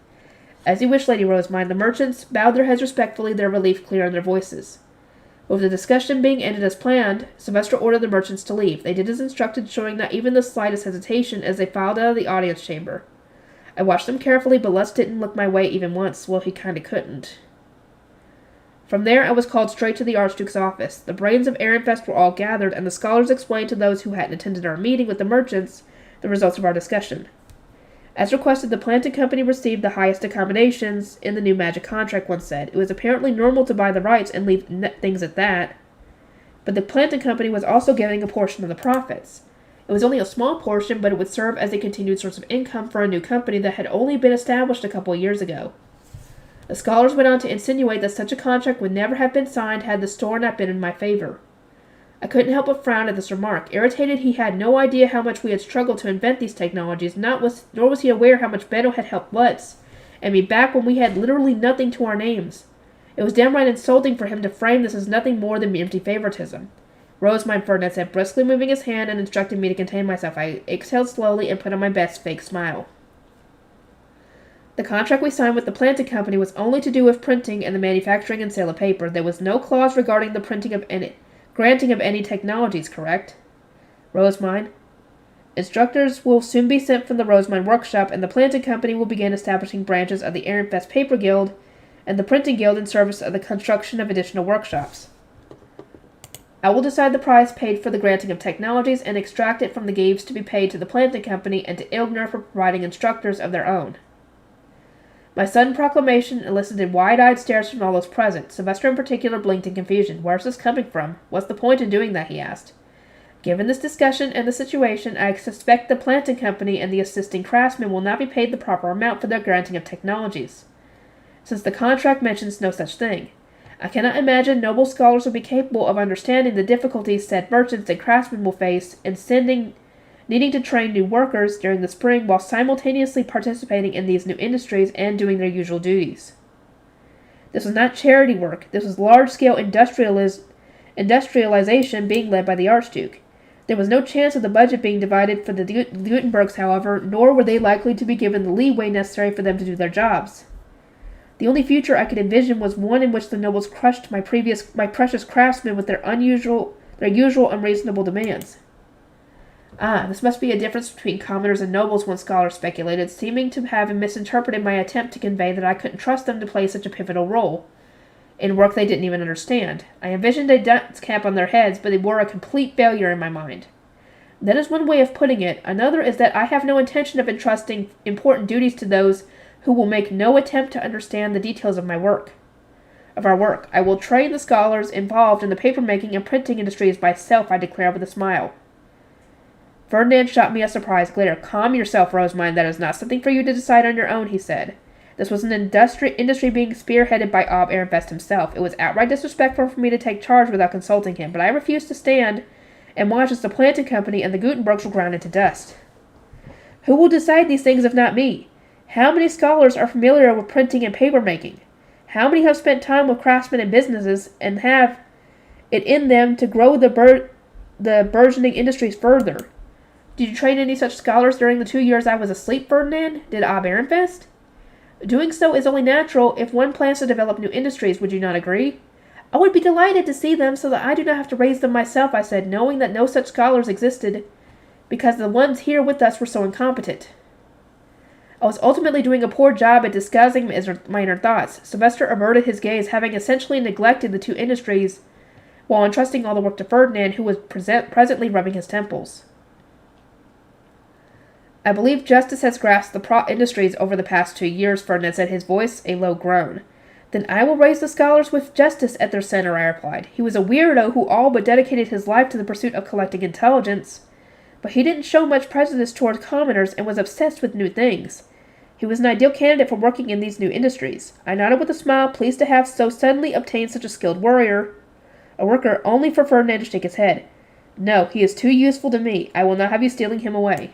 As you wish, Lady Rosemine. The merchants bowed their heads respectfully, their relief clear in their voices. With the discussion being ended as planned, Sylvester ordered the merchants to leave. They did as instructed, showing not even the slightest hesitation as they filed out of the audience chamber. I watched them carefully, but Lutz didn't look my way even once. Well, he kinda couldn't. From there, I was called straight to the Archduke's office. The brains of Ehrenfest were all gathered, and the scholars explained to those who hadn't attended our meeting with the merchants the results of our discussion. As requested, the planting company received the highest accommodations in the new magic contract, one said. It was apparently normal to buy the rights and leave things at that. But the planting company was also getting a portion of the profits. It was only a small portion, but it would serve as a continued source of income for a new company that had only been established a couple of years ago. The scholars went on to insinuate that such a contract would never have been signed had the store not been in my favor. I couldn't help but frown at this remark. Irritated, he had no idea how much we had struggled to invent these technologies, nor was he aware how much Benno had helped Lutz and me back when we had literally nothing to our names. It was downright insulting for him to frame this as nothing more than empty favoritism. Rosemine, Ferdinand said, briskly moving his hand and instructing me to contain myself. I exhaled slowly and put on my best fake smile. The contract we signed with the planting company was only to do with printing and the manufacturing and sale of paper. There was no clause regarding the granting of any technologies, correct? Rosemine. Instructors will soon be sent from the Rosemine workshop, and the planting company will begin establishing branches of the Ehrenfest Paper Guild and the Printing Guild in service of the construction of additional workshops. I will decide the price paid for the granting of technologies and extract it from the gaves to be paid to the planting company and to Ilgner for providing instructors of their own. My sudden proclamation elicited wide-eyed stares from all those present. Sylvester in particular blinked in confusion. Where's this coming from? What's the point in doing that? He asked. Given this discussion and the situation, I suspect the planting company and the assisting craftsmen will not be paid the proper amount for their granting of technologies, since the contract mentions no such thing. I cannot imagine noble scholars would be capable of understanding the difficulties said merchants and craftsmen will face in needing to train new workers during the spring while simultaneously participating in these new industries and doing their usual duties. This was not charity work. This was large-scale industrialization being led by the Archduke. There was no chance of the budget being divided for the Gutenbergs, however, nor were they likely to be given the leeway necessary for them to do their jobs. The only future I could envision was one in which the nobles crushed my precious craftsmen with their usual unreasonable demands. This must be a difference between commoners and nobles, one scholar speculated, seeming to have misinterpreted my attempt to convey that I couldn't trust them to play such a pivotal role in work they didn't even understand. I envisioned a dunce cap on their heads, but they were a complete failure in my mind. That is one way of putting it. Another is that I have no intention of entrusting important duties to those who will make no attempt to understand the details of our work. I will train the scholars involved in the papermaking and printing industries myself, I declare with a smile. Ferdinand shot me a surprised glare. Calm yourself, Rosamund. That is not something for you to decide on your own, he said. This was an industry being spearheaded by Ob Ehrenfest himself. It was outright disrespectful for me to take charge without consulting him, but I refused to stand and watch as the planting company and the Gutenbergs were ground into dust. Who will decide these things if not me? How many scholars are familiar with printing and papermaking? How many have spent time with craftsmen and businesses and have it in them to grow the burgeoning industries further? Did you train any such scholars during the 2 years I was asleep, Ferdinand? Did Ob Ehrenfest? Doing so is only natural if one plans to develop new industries, would you not agree? I would be delighted to see them so that I do not have to raise them myself, I said, knowing that no such scholars existed because the ones here with us were so incompetent. I was ultimately doing a poor job at disguising my inner thoughts. Sylvester averted his gaze, having essentially neglected the two industries while entrusting all the work to Ferdinand, who was presently rubbing his temples. I believe justice has grasped the industries over the past 2 years, Ferdinand said, his voice a low groan. Then I will raise the scholars with justice at their center, I replied. He was a weirdo who all but dedicated his life to the pursuit of collecting intelligence, but he didn't show much prejudice toward commoners and was obsessed with new things. He was an ideal candidate for working in these new industries. I nodded with a smile, pleased to have so suddenly obtained such a skilled worker, only for Ferdinand to shake his head. No, he is too useful to me. I will not have you stealing him away.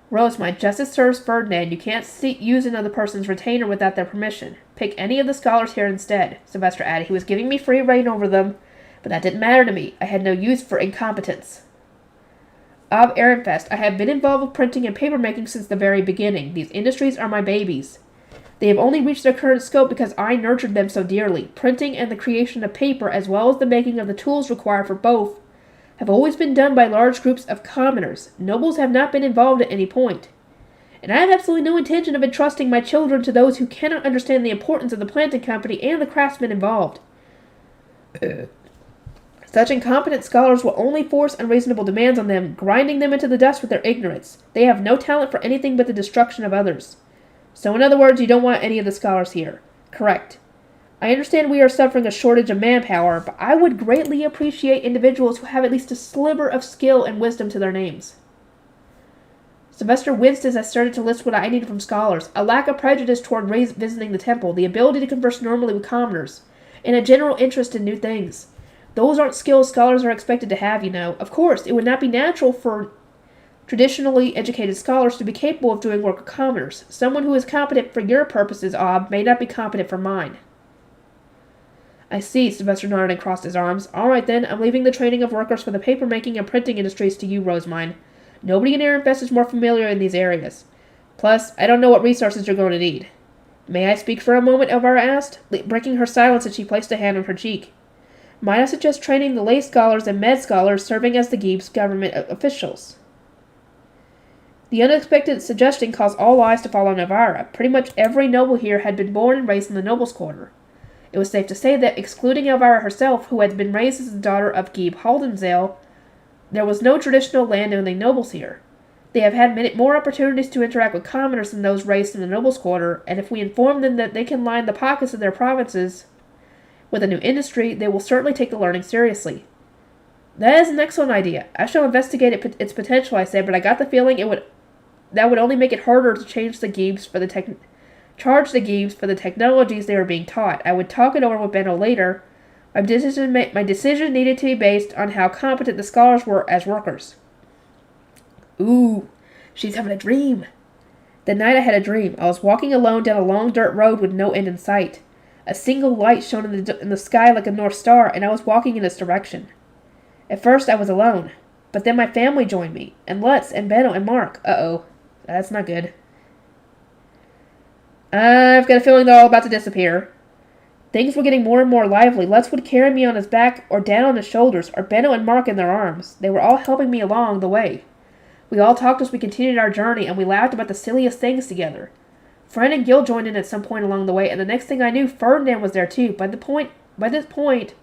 Rosamund, justice serves Ferdinand. You can't use another person's retainer without their permission. Pick any of the scholars here instead, Sylvester added. He was giving me free rein over them, but that didn't matter to me. I had no use for incompetence. Ob Ehrenfest, I have been involved with printing and papermaking since the very beginning. These industries are my babies. They have only reached their current scope because I nurtured them so dearly. Printing and the creation of paper, as well as the making of the tools required for both, have always been done by large groups of commoners. Nobles have not been involved at any point. And I have absolutely no intention of entrusting my children to those who cannot understand the importance of the planting company and the craftsmen involved. Such incompetent scholars will only force unreasonable demands on them, grinding them into the dust with their ignorance. They have no talent for anything but the destruction of others. So in other words, you don't want any of the scholars here. Correct. I understand we are suffering a shortage of manpower, but I would greatly appreciate individuals who have at least a sliver of skill and wisdom to their names. Sylvester winced as I started to list what I needed from scholars: a lack of prejudice toward visiting the temple, the ability to converse normally with commoners, and a general interest in new things. Those aren't skills scholars are expected to have, you know. Of course, it would not be natural for traditionally educated scholars to be capable of doing work with commoners. Someone who is competent for your purposes, Ob, may not be competent for mine. I see, Sylvester nodded and crossed his arms. All right, then, I'm leaving the training of workers for the papermaking and printing industries to you, Rosamund. Nobody in Ehrenfest is more familiar in these areas. Plus, I don't know what resources you're going to need. May I speak for a moment? Elvira asked, breaking her silence as she placed a hand on her cheek. Might I suggest training the lay scholars and med scholars serving as the Gieb's government officials? The unexpected suggestion caused all eyes to fall on Elvira. Pretty much every noble here had been born and raised in the nobles' quarter. It was safe to say that, excluding Elvira herself, who had been raised as the daughter of Gieb Haldensale, there was no traditional land-owning nobles here. They have had more opportunities to interact with commoners than those raised in the nobles' quarter, and if we inform them that they can line the pockets of their provinces with a new industry, they will certainly take the learning seriously. That is an excellent idea. I shall investigate its potential, I said, but I got the feeling that would only make it harder to change the Giebs for the charge the Geebs for the technologies they were being taught. I would talk it over with Benno later. My decision needed to be based on how competent the scholars were as workers. Ooh, she's having a dream. That night I had a dream. I was walking alone down a long dirt road with no end in sight. A single light shone in the sky like a North Star, and I was walking in its direction. At first I was alone, but then my family joined me, and Lutz, and Benno, and Mark. Uh-oh, that's not good. I've got a feeling they're all about to disappear. Things were getting more and more lively. Lutz would carry me on his back or down on his shoulders, or Benno and Mark in their arms. They were all helping me along the way. We all talked as we continued our journey, and we laughed about the silliest things together. Fred and Gil joined in at some point along the way, and the next thing I knew, Ferdinand was there too. By this point,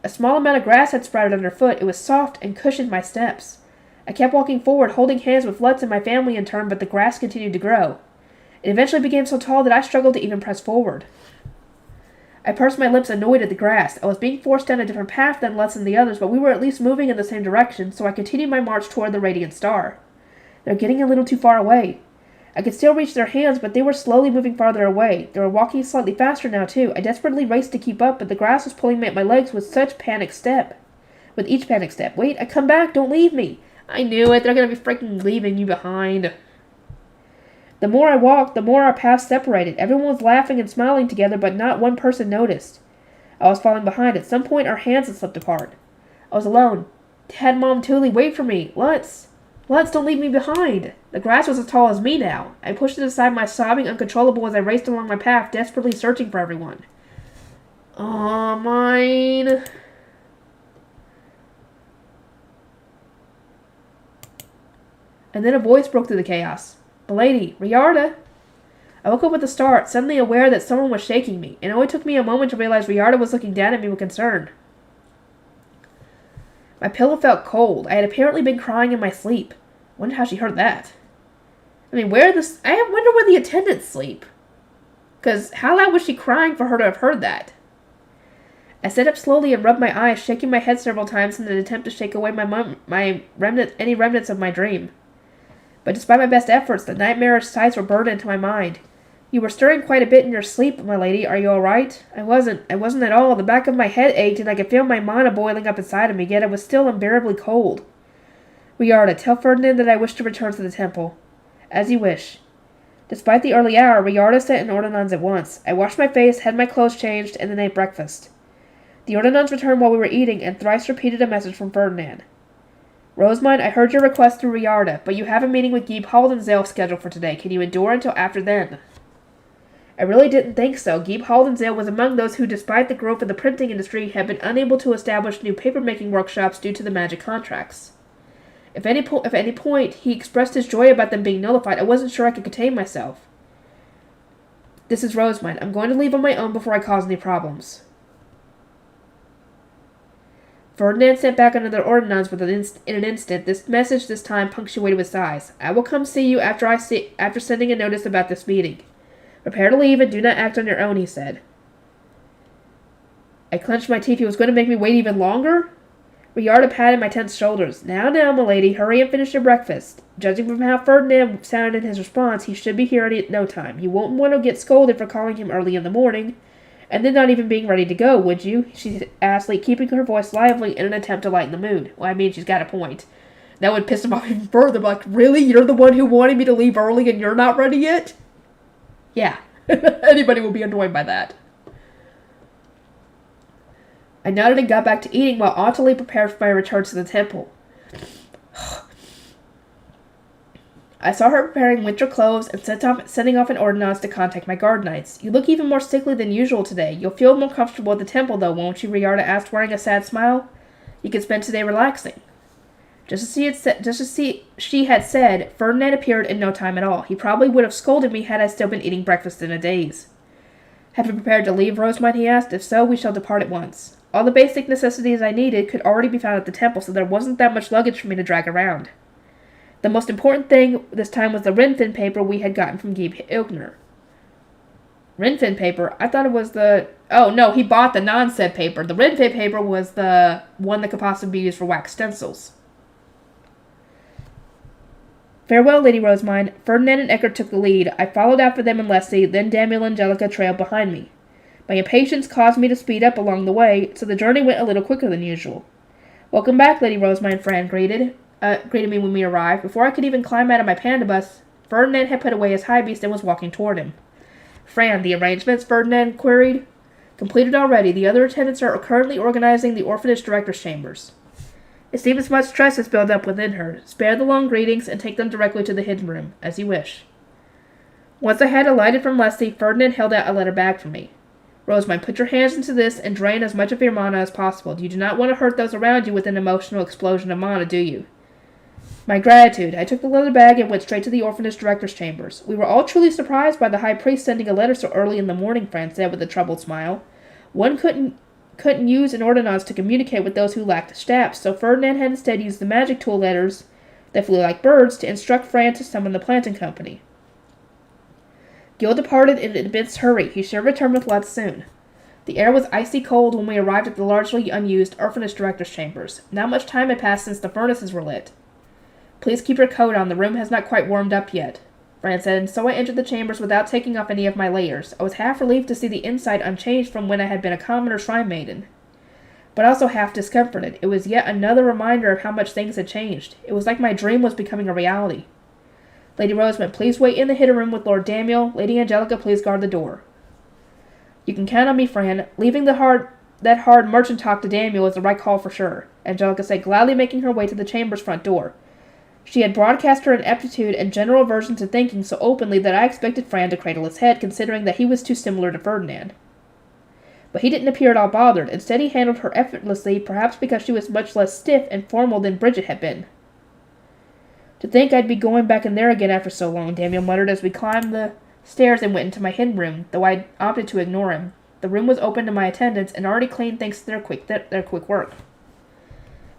a small amount of grass had sprouted underfoot. It was soft and cushioned my steps. I kept walking forward, holding hands with Lutz and my family in turn, but the grass continued to grow. It eventually became so tall that I struggled to even press forward. I pursed my lips, annoyed at the grass. I was being forced down a different path than Lutz and the others, but we were at least moving in the same direction, so I continued my march toward the radiant star. They were getting a little too far away. I could still reach their hands, but they were slowly moving farther away. They were walking slightly faster now, too. I desperately raced to keep up, but the grass was pulling me at my legs with each panic step. Wait, I come back, don't leave me. I knew it, they're gonna be freaking leaving you behind. The more I walked, the more our paths separated. Everyone was laughing and smiling together, but not one person noticed. I was falling behind. At some point, our hands had slipped apart. I was alone. Dad, Mom, Thule, wait for me. Lutz, don't leave me behind. The grass was as tall as me now. I pushed it aside, my sobbing uncontrollable as I raced along my path, desperately searching for everyone. Aw, mine. And then a voice broke through the chaos. Belady, Riarda! I woke up with a start, suddenly aware that someone was shaking me. It only took me a moment to realize Riarda was looking down at me with concern. My pillow felt cold. I had apparently been crying in my sleep. Wonder how she heard that. I wonder where the attendants sleep. 'Cause how loud was she crying for her to have heard that? I sat up slowly and rubbed my eyes, shaking my head several times in an attempt to shake away any remnants of my dream. But despite my best efforts, the nightmarish sights were burned into my mind. You were stirring quite a bit in your sleep, my lady. Are you all right? I wasn't at all. The back of my head ached, and I could feel my mana boiling up inside of me, yet it was still unbearably cold. Riarda, tell Ferdinand that I wish to return to the temple. As you wish. Despite the early hour, Riarda sent an ordinance at once. I washed my face, had my clothes changed, and then ate breakfast. The ordinance returned while we were eating, and thrice repeated a message from Ferdinand. Rosamund, I heard your request through Riarda, but you have a meeting with Geeb Haldenzale scheduled for today. Can you endure until after then? I really didn't think so. Geeb Haldenzale was among those who, despite the growth of the printing industry, had been unable to establish new paper-making workshops due to the magic contracts. If at any point he expressed his joy about them being nullified, I wasn't sure I could contain myself. This is Rosamund. I'm going to leave on my own before I cause any problems. Ferdinand sent back another ordinance in an instant. This message this time punctuated with sighs. I will come see you after sending a notice about this meeting. Prepare to leave and do not act on your own, he said. I clenched my teeth. He was going to make me wait even longer? Riarda patted my tense shoulders. Now, milady, hurry and finish your breakfast. Judging from how Ferdinand sounded in his response, he should be here in no time. You won't want to get scolded for calling him early in the morning. And then not even being ready to go, would you? She asked, keeping her voice lively in an attempt to lighten the mood. Well, I mean, she's got a point. That would piss him off even further. Like, really? You're the one who wanted me to leave early and you're not ready yet? Yeah. Anybody will be annoyed by that. I nodded and got back to eating while Ottilie prepared for my return to the temple. I saw her preparing winter clothes and sending off an ordinance to contact my guard knights. You look even more sickly than usual today. You'll feel more comfortable at the temple, though, won't you? Riarda asked, wearing a sad smile. You can spend today relaxing. Just as she had said, Ferdinand appeared in no time at all. He probably would have scolded me had I still been eating breakfast in a daze. Have you prepared to leave, Rosamund? He asked. If so, we shall depart at once. All the basic necessities I needed could already be found at the temple, so there wasn't that much luggage for me to drag around. The most important thing this time was the Rinfin paper we had gotten from Geeb Ilgner. Rinfin paper? I thought it was the... Oh, no, he bought the non-said paper. The Rinfin paper was the one that could possibly be used for wax stencils. Farewell, Lady Rosemine. Ferdinand and Eckert took the lead. I followed after them and Leslie, then Daniel and Angelica trailed behind me. My impatience caused me to speed up along the way, so the journey went a little quicker than usual. Welcome back, Lady Rosemine, Fran greeted me when we arrived. Before I could even climb out of my panda bus, Ferdinand had put away his high beast and was walking toward him. Fran, the arrangements? Ferdinand queried. Completed already. The other attendants are currently organizing the orphanage director's chambers. It seems much stress has built up within her. Spare the long greetings and take them directly to the hidden room, as you wish. Once I had alighted from Leslie, Ferdinand held out a letter bag for me. Rosemine, put your hands into this and drain as much of your mana as possible. You do not want to hurt those around you with an emotional explosion of mana, do you? My gratitude. I took the leather bag and went straight to the orphanage director's chambers. We were all truly surprised by the high priest sending a letter so early in the morning, Fran said with a troubled smile. One couldn't use an ordonnance to communicate with those who lacked staffs, so Ferdinand had instead used the magic tool letters that flew like birds to instruct Fran to summon the planting company. Gil departed in an immense hurry. He should return with Lutz soon. The air was icy cold when we arrived at the largely unused orphanage director's chambers. Not much time had passed since the furnaces were lit. Please keep your coat on. The room has not quite warmed up yet, Fran said, and so I entered the chambers without taking off any of my layers. I was half relieved to see the inside unchanged from when I had been a commoner shrine maiden, but also half discomforted. It was yet another reminder of how much things had changed. It was like my dream was becoming a reality. Lady Rosemond, please wait in the hidden room with Lord Daniel. Lady Angelica, please guard the door. You can count on me, Fran. Leaving that hard merchant talk to Daniel was the right call for sure, Angelica said, gladly making her way to the chamber's front door. She had broadcast her ineptitude and general aversion to thinking so openly that I expected Fran to cradle his head, considering that he was too similar to Ferdinand. But he didn't appear at all bothered. Instead, he handled her effortlessly, perhaps because she was much less stiff and formal than Bridget had been. To think I'd be going back in there again after so long, Daniel muttered as we climbed the stairs and went into my hidden room, though I opted to ignore him. The room was open to my attendants and already cleaned thanks to their quick work.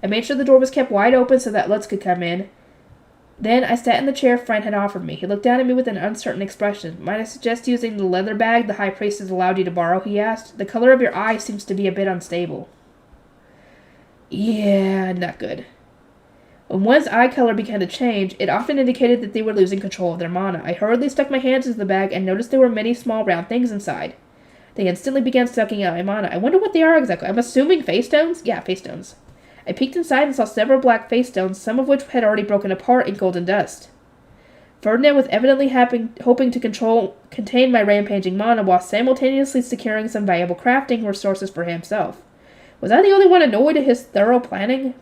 I made sure the door was kept wide open so that Lutz could come in. Then I sat in the chair Fran had offered me. He looked down at me with an uncertain expression. Might I suggest using the leather bag the high priest has allowed you to borrow, he asked. The color of your eye seems to be a bit unstable. Yeah, not good. When one's eye color began to change, it often indicated that they were losing control of their mana. I hurriedly stuck my hands into the bag and noticed there were many small round things inside. They instantly began sucking out my mana. I wonder what they are exactly. I'm assuming face stones? Yeah, face stones. I peeked inside and saw several black face stones, some of which had already broken apart in golden dust. Ferdinand was evidently hoping to contain my rampaging mana while simultaneously securing some valuable crafting resources for himself. Was I the only one annoyed at his thorough planning?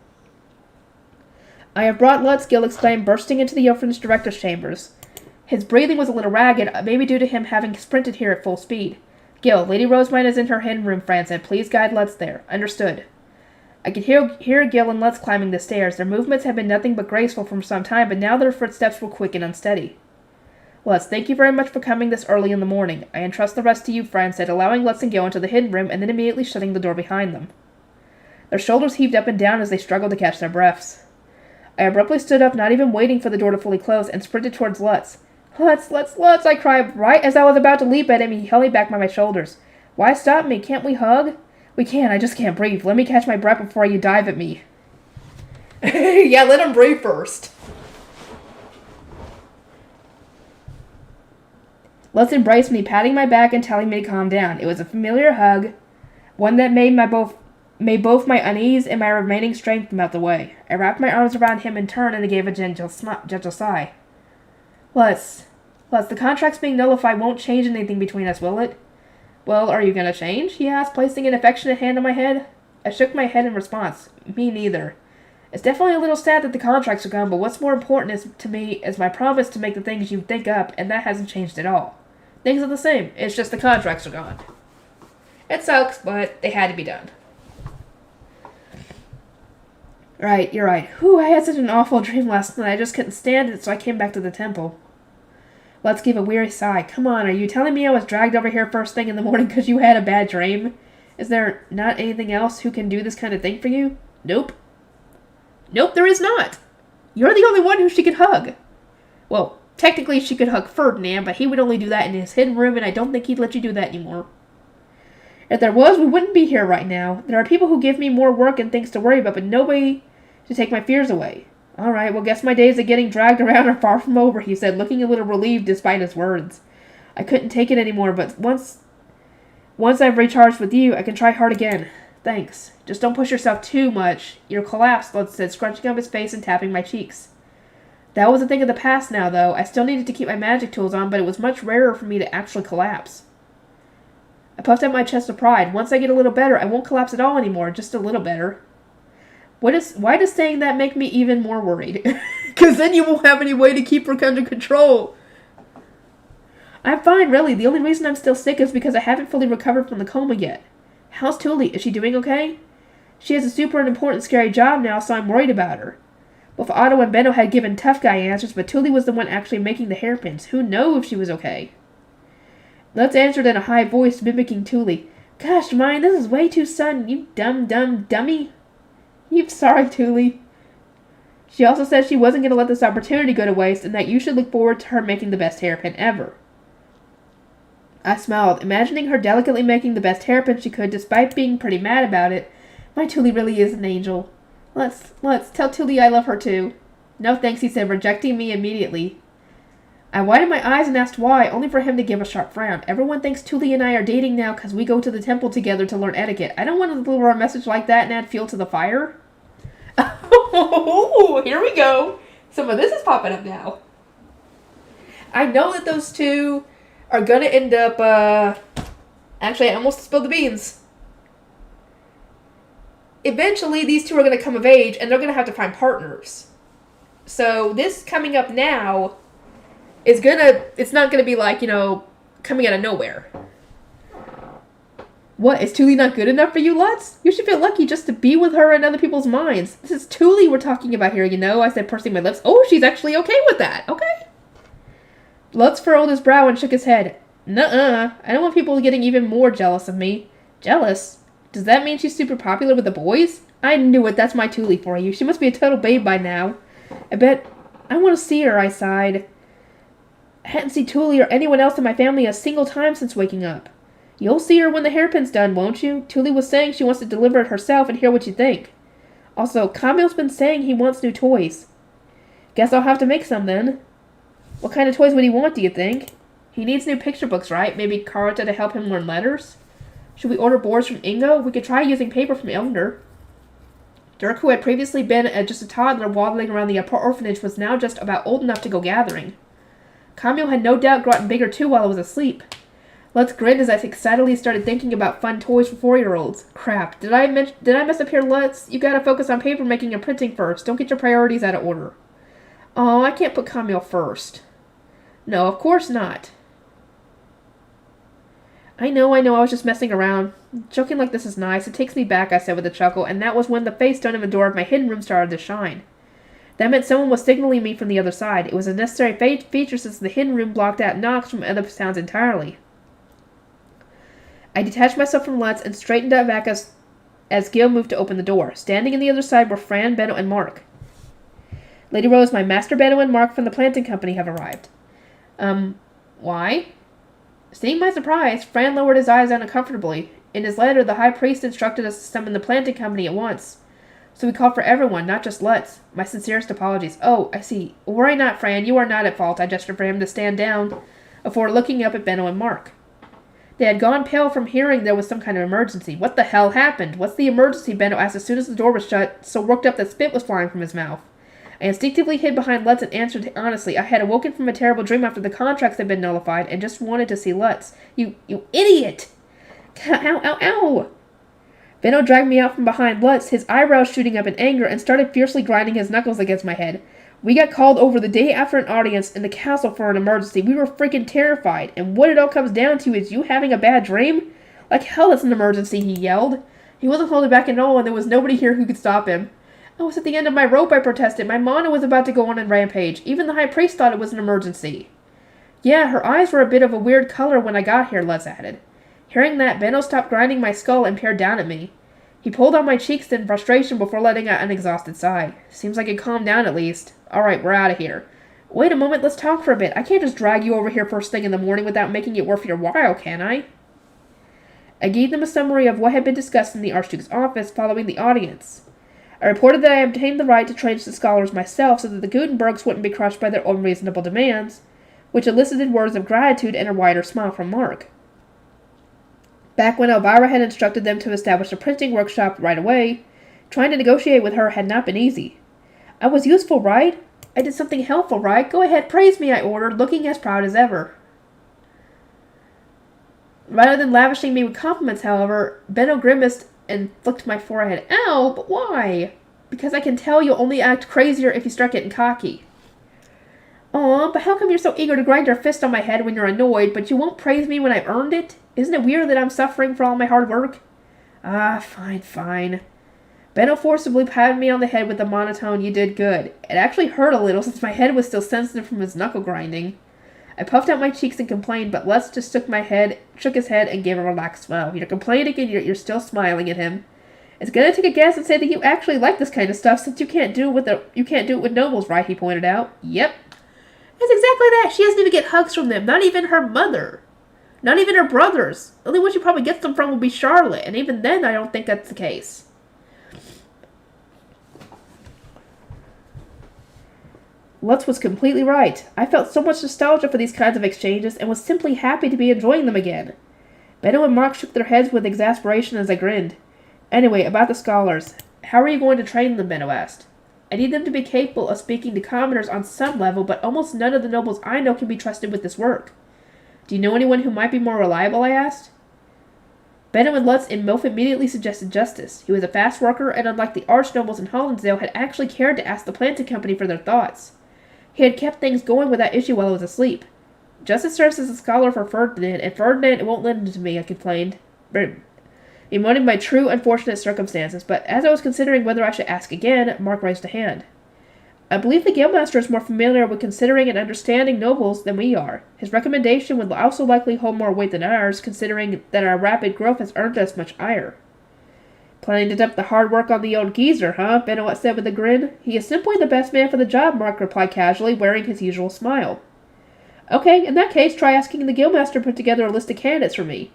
I have brought Lutz, Gil exclaimed, bursting into the orphanage director's chambers. His breathing was a little ragged, maybe due to him having sprinted here at full speed. Gil, Lady Rosemine is in her hidden room, Fran said. Please guide Lutz there. Understood. I could hear Gil and Lutz climbing the stairs. Their movements had been nothing but graceful for some time, but now their footsteps were quick and unsteady. Lutz, thank you very much for coming this early in the morning. I entrust the rest to you, Fran said, allowing Lutz and Gil into the hidden room and then immediately shutting the door behind them. Their shoulders heaved up and down as they struggled to catch their breaths. I abruptly stood up, not even waiting for the door to fully close, and sprinted towards Lutz. Lutz, I cried. Right as I was about to leap at him, he held me back by my shoulders. Why stop me? Can't we hug? We can, I just can't breathe. Let me catch my breath before you dive at me. Yeah, let him breathe first. Lutz embraced me, patting my back and telling me to calm down. It was a familiar hug, one that made both my unease and my remaining strength melt away. I wrapped my arms around him in turn and gave a gentle sigh. Lutz, the contract's being nullified won't change anything between us, will it? Well, are you going to change? He asked, placing an affectionate hand on my head. I shook my head in response. Me neither. It's definitely a little sad that the contracts are gone, but what's more important to me is my promise to make the things you think up, and that hasn't changed at all. Things are the same. It's just the contracts are gone. It sucks, but they had to be done. Right, you're right. Whew, I had such an awful dream last night. I just couldn't stand it, so I came back to the temple. Let's give a weary sigh. Come on, are you telling me I was dragged over here first thing in the morning because you had a bad dream? Is there not anything else who can do this kind of thing for you? Nope. Nope, there is not. You're the only one who she could hug. Well, technically she could hug Ferdinand, but he would only do that in his hidden room, and I don't think he'd let you do that anymore. If there was, we wouldn't be here right now. There are people who give me more work and things to worry about, but nobody to take my fears away. All right, well, guess my days of getting dragged around are far from over, he said, looking a little relieved despite his words. I couldn't take it anymore, but once I've recharged with you, I can try hard again. Thanks. Just don't push yourself too much. You'll collapse, Lutz said, scrunching up his face and tapping my cheeks. That was a thing of the past now, though. I still needed to keep my magic tools on, but it was much rarer for me to actually collapse. I puffed out my chest of pride. Once I get a little better, I won't collapse at all anymore, just a little better. Why does saying that make me even more worried? Because then you won't have any way to keep her under control. I'm fine, really. The only reason I'm still sick is because I haven't fully recovered from the coma yet. How's Tuli? Is she doing okay? She has a super important, scary job now, so I'm worried about her. Both Otto and Benno had given tough guy answers, but Tuli was the one actually making the hairpins. Who knows if she was okay? Lutz answered in a high voice, mimicking Tuli. Gosh, mine, this is way too sudden, you dumb dummy. You sorry, Tuli. She also said she wasn't going to let this opportunity go to waste, and that you should look forward to her making the best hairpin ever. I smiled, imagining her delicately making the best hairpin she could, despite being pretty mad about it. My Tuli really is an angel. Let's tell Tuli I love her too. No thanks, he said, rejecting me immediately. I widened my eyes and asked why, only for him to give a sharp frown. Everyone thinks Tuli and I are dating now because we go to the temple together to learn etiquette. I don't want to deliver a message like that and add fuel to the fire. Oh, here we go. Some of this is popping up now. I know that those two are going to end up, actually, I almost spilled the beans. Eventually, these two are going to come of age, and they're going to have to find partners. So, this coming up now is it's not going to be like, coming out of nowhere. What, is Tuli not good enough for you, Lutz? You should feel lucky just to be with her in other people's minds. This is Tuli we're talking about here, I said, pursing my lips. Oh, she's actually okay with that. Okay. Lutz furrowed his brow and shook his head. Nuh-uh. I don't want people getting even more jealous of me. Jealous? Does that mean she's super popular with the boys? I knew it. That's my Tuli for you. She must be a total babe by now. I bet I want to see her, I sighed. I hadn't seen Tuli or anyone else in my family a single time since waking up. You'll see her when the hairpin's done, won't you? Tuli was saying she wants to deliver it herself and hear what you think. Also, Kamil's been saying he wants new toys. Guess I'll have to make some then. What kind of toys would he want, do you think? He needs new picture books, right? Maybe Karata to help him learn letters? Should we order boards from Ingo? We could try using paper from Elder. Dirk, who had previously been just a toddler waddling around the orphanage, was now just about old enough to go gathering. Kamil had no doubt gotten bigger too while I was asleep. Let's grin as I excitedly started thinking about fun toys for 4-year-olds. Crap, did I mess up here, Lutz? You gotta focus on paper making and printing first. Don't get your priorities out of order. Oh, I can't put Kamil first. No, of course not. I know, I was just messing around. Joking like this is nice. It takes me back, I said with a chuckle, and that was when the face done in the door of my hidden room started to shine. That meant someone was signaling me from the other side. It was a necessary feature since the hidden room blocked out knocks from other sounds entirely. I detached myself from Lutz and straightened out back as Gil moved to open the door. Standing on the other side were Fran, Benno, and Mark. Lady Rose, my master Benno and Mark from the planting company have arrived. Why? Seeing my surprise, Fran lowered his eyes uncomfortably. In his letter, the high priest instructed us to summon the planting company at once. So we called for everyone, not just Lutz. My sincerest apologies. Oh, I see. Worry not, Fran. You are not at fault. I gestured for him to stand down before looking up at Benno and Mark. They had gone pale from hearing there was some kind of emergency. What the hell happened? What's the emergency? Benno asked as soon as the door was shut, so worked up that spit was flying from his mouth. I instinctively hid behind Lutz and answered honestly. I had awoken from a terrible dream after the contracts had been nullified and just wanted to see Lutz. You idiot! Ow, ow, ow! Benno dragged me out from behind Lutz, his eyebrows shooting up in anger, and started fiercely grinding his knuckles against my head. We got called over the day after an audience in the castle for an emergency. We were freaking terrified, and what it all comes down to is you having a bad dream? Like hell it's an emergency, he yelled. He wasn't holding back at all, and there was nobody here who could stop him. I was at the end of my rope, I protested. My mana was about to go on a rampage. Even the high priest thought it was an emergency. Yeah, her eyes were a bit of a weird color when I got here, Lutz added. Hearing that, Benno stopped grinding my skull and peered down at me. He pulled on my cheeks in frustration before letting out an exhausted sigh. Seems like it calmed down at least. Alright, we're out of here. Wait a moment, let's talk for a bit. I can't just drag you over here first thing in the morning without making it worth your while, can I? I gave them a summary of what had been discussed in the Archduke's office following the audience. I reported that I obtained the right to train the scholars myself so that the Gutenbergs wouldn't be crushed by their unreasonable demands, which elicited words of gratitude and a wider smile from Mark. Back when Elvira had instructed them to establish a printing workshop right away, trying to negotiate with her had not been easy. I was useful, right? I did something helpful, right? Go ahead, praise me, I ordered, looking as proud as ever. Rather than lavishing me with compliments, however, Benno grimaced and flicked my forehead. Ow, but why? Because I can tell you'll only act crazier if you start getting cocky. Aw, but how come you're so eager to grind your fist on my head when you're annoyed, but you won't praise me when I've earned it? Isn't it weird that I'm suffering for all my hard work? Ah, fine. Benno forcibly patted me on the head with a monotone, "You did good." It actually hurt a little since my head was still sensitive from his knuckle grinding. I puffed out my cheeks and complained, but Les just shook his head and gave a relaxed smile. You're complaining and you're still smiling at him. It's gonna take a guess and say that you actually like this kind of stuff since you can't do it with nobles, right? He pointed out. Yep. That's exactly that. She doesn't even get hugs from them. Not even her mother. Not even her brothers. The only one she probably gets them from will be Charlotte, and even then I don't think that's the case. Lutz was completely right. I felt so much nostalgia for these kinds of exchanges and was simply happy to be enjoying them again. Benno and Mark shook their heads with exasperation as I grinned. Anyway, about the scholars. How are you going to train them, Benno asked. I need them to be capable of speaking to commoners on some level, but almost none of the nobles I know can be trusted with this work. Do you know anyone who might be more reliable, I asked. Benno and Lutz in Milf immediately suggested Justice. He was a fast worker, and unlike the arch-nobles in Hollinsdale, had actually cared to ask the planting company for their thoughts. He had kept things going without issue while I was asleep. Justice serves as a scholar for Ferdinand, and Ferdinand won't listen to me, I complained, bemoaning my true unfortunate circumstances, but as I was considering whether I should ask again, Mark raised a hand. I believe the Guildmaster is more familiar with considering and understanding nobles than we are. His recommendation would also likely hold more weight than ours, considering that our rapid growth has earned us much ire. Planning to dump the hard work on the old geezer, huh? Benno said with a grin. He is simply the best man for the job, Mark replied casually, wearing his usual smile. Okay, in that case, try asking the Guildmaster to put together a list of candidates for me.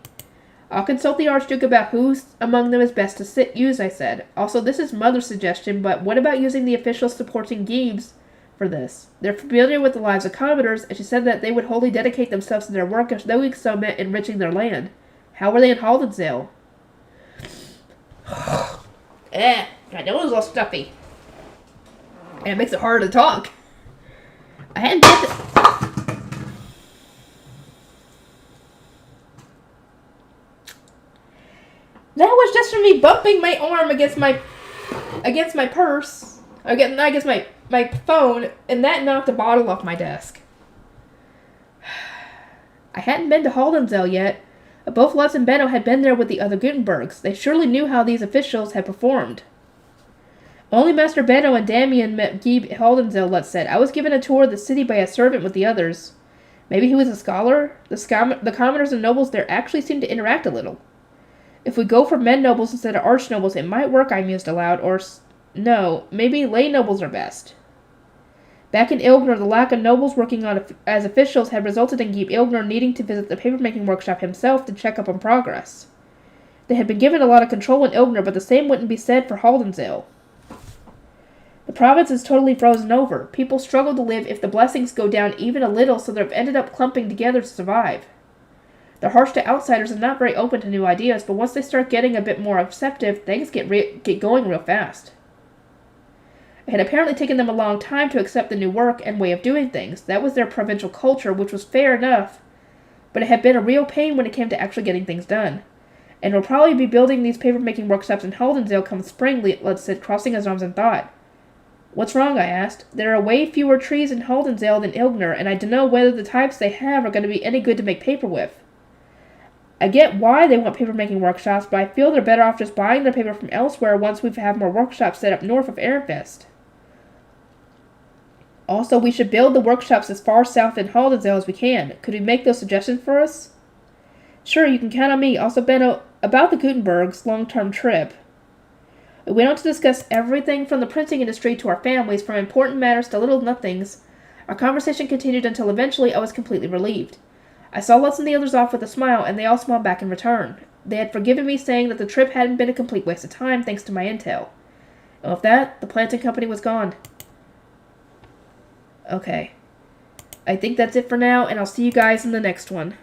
I'll consult the Archduke about who among them is best to use, I said. Also, this is Mother's suggestion, but what about using the officials supporting Giebs for this? They're familiar with the lives of commoners, and she said that they would wholly dedicate themselves to their work as doing so meant enriching their land. How were they in Haldensdale? My nose is all stuffy. And it makes it harder to talk. I hadn't thought that was just from me bumping my arm against my purse. Against my phone, and that knocked a bottle off my desk. I hadn't been to Haldensdale yet. Both Lutz and Benno had been there with the other Gutenbergs. They surely knew how these officials had performed. Only Master Benno and Damien met Gieb at Haldensdale, Lutz said. I was given a tour of the city by a servant with the others. Maybe he was a scholar? The commoners and nobles there actually seem to interact a little. If we go for men nobles instead of arch nobles, it might work, I mused aloud. Or, no, maybe lay nobles are best. Back in Ilgner, the lack of nobles working as officials had resulted in Gieb Ilgner needing to visit the papermaking workshop himself to check up on progress. They had been given a lot of control in Ilgner, but the same wouldn't be said for Haldensdale. The province is totally frozen over. People struggle to live if the blessings go down even a little, so they've ended up clumping together to survive. They're harsh to outsiders and not very open to new ideas, but once they start getting a bit more receptive, things get going real fast. It had apparently taken them a long time to accept the new work and way of doing things. That was their provincial culture, which was fair enough, but it had been a real pain when it came to actually getting things done. And we'll probably be building these papermaking workshops in Haldensdale come spring, Lutz said, crossing his arms in thought. What's wrong, I asked. There are way fewer trees in Haldensdale than Ilgner, and I don't know whether the types they have are going to be any good to make paper with. I get why they want papermaking workshops, but I feel they're better off just buying their paper from elsewhere once we have more workshops set up north of Ehrenfest. Also, we should build the workshops as far south in Haldensdale as we can. Could you make those suggestions for us? Sure, you can count on me. Also, Benno, about the Gutenbergs' long-term trip. We went on to discuss everything from the printing industry to our families, from important matters to little nothings. Our conversation continued until eventually I was completely relieved. I saw Lutz and the others off with a smile, and they all smiled back in return. They had forgiven me, saying that the trip hadn't been a complete waste of time thanks to my intel. And with that, the planting company was gone. Okay. I think that's it for now, and I'll see you guys in the next one.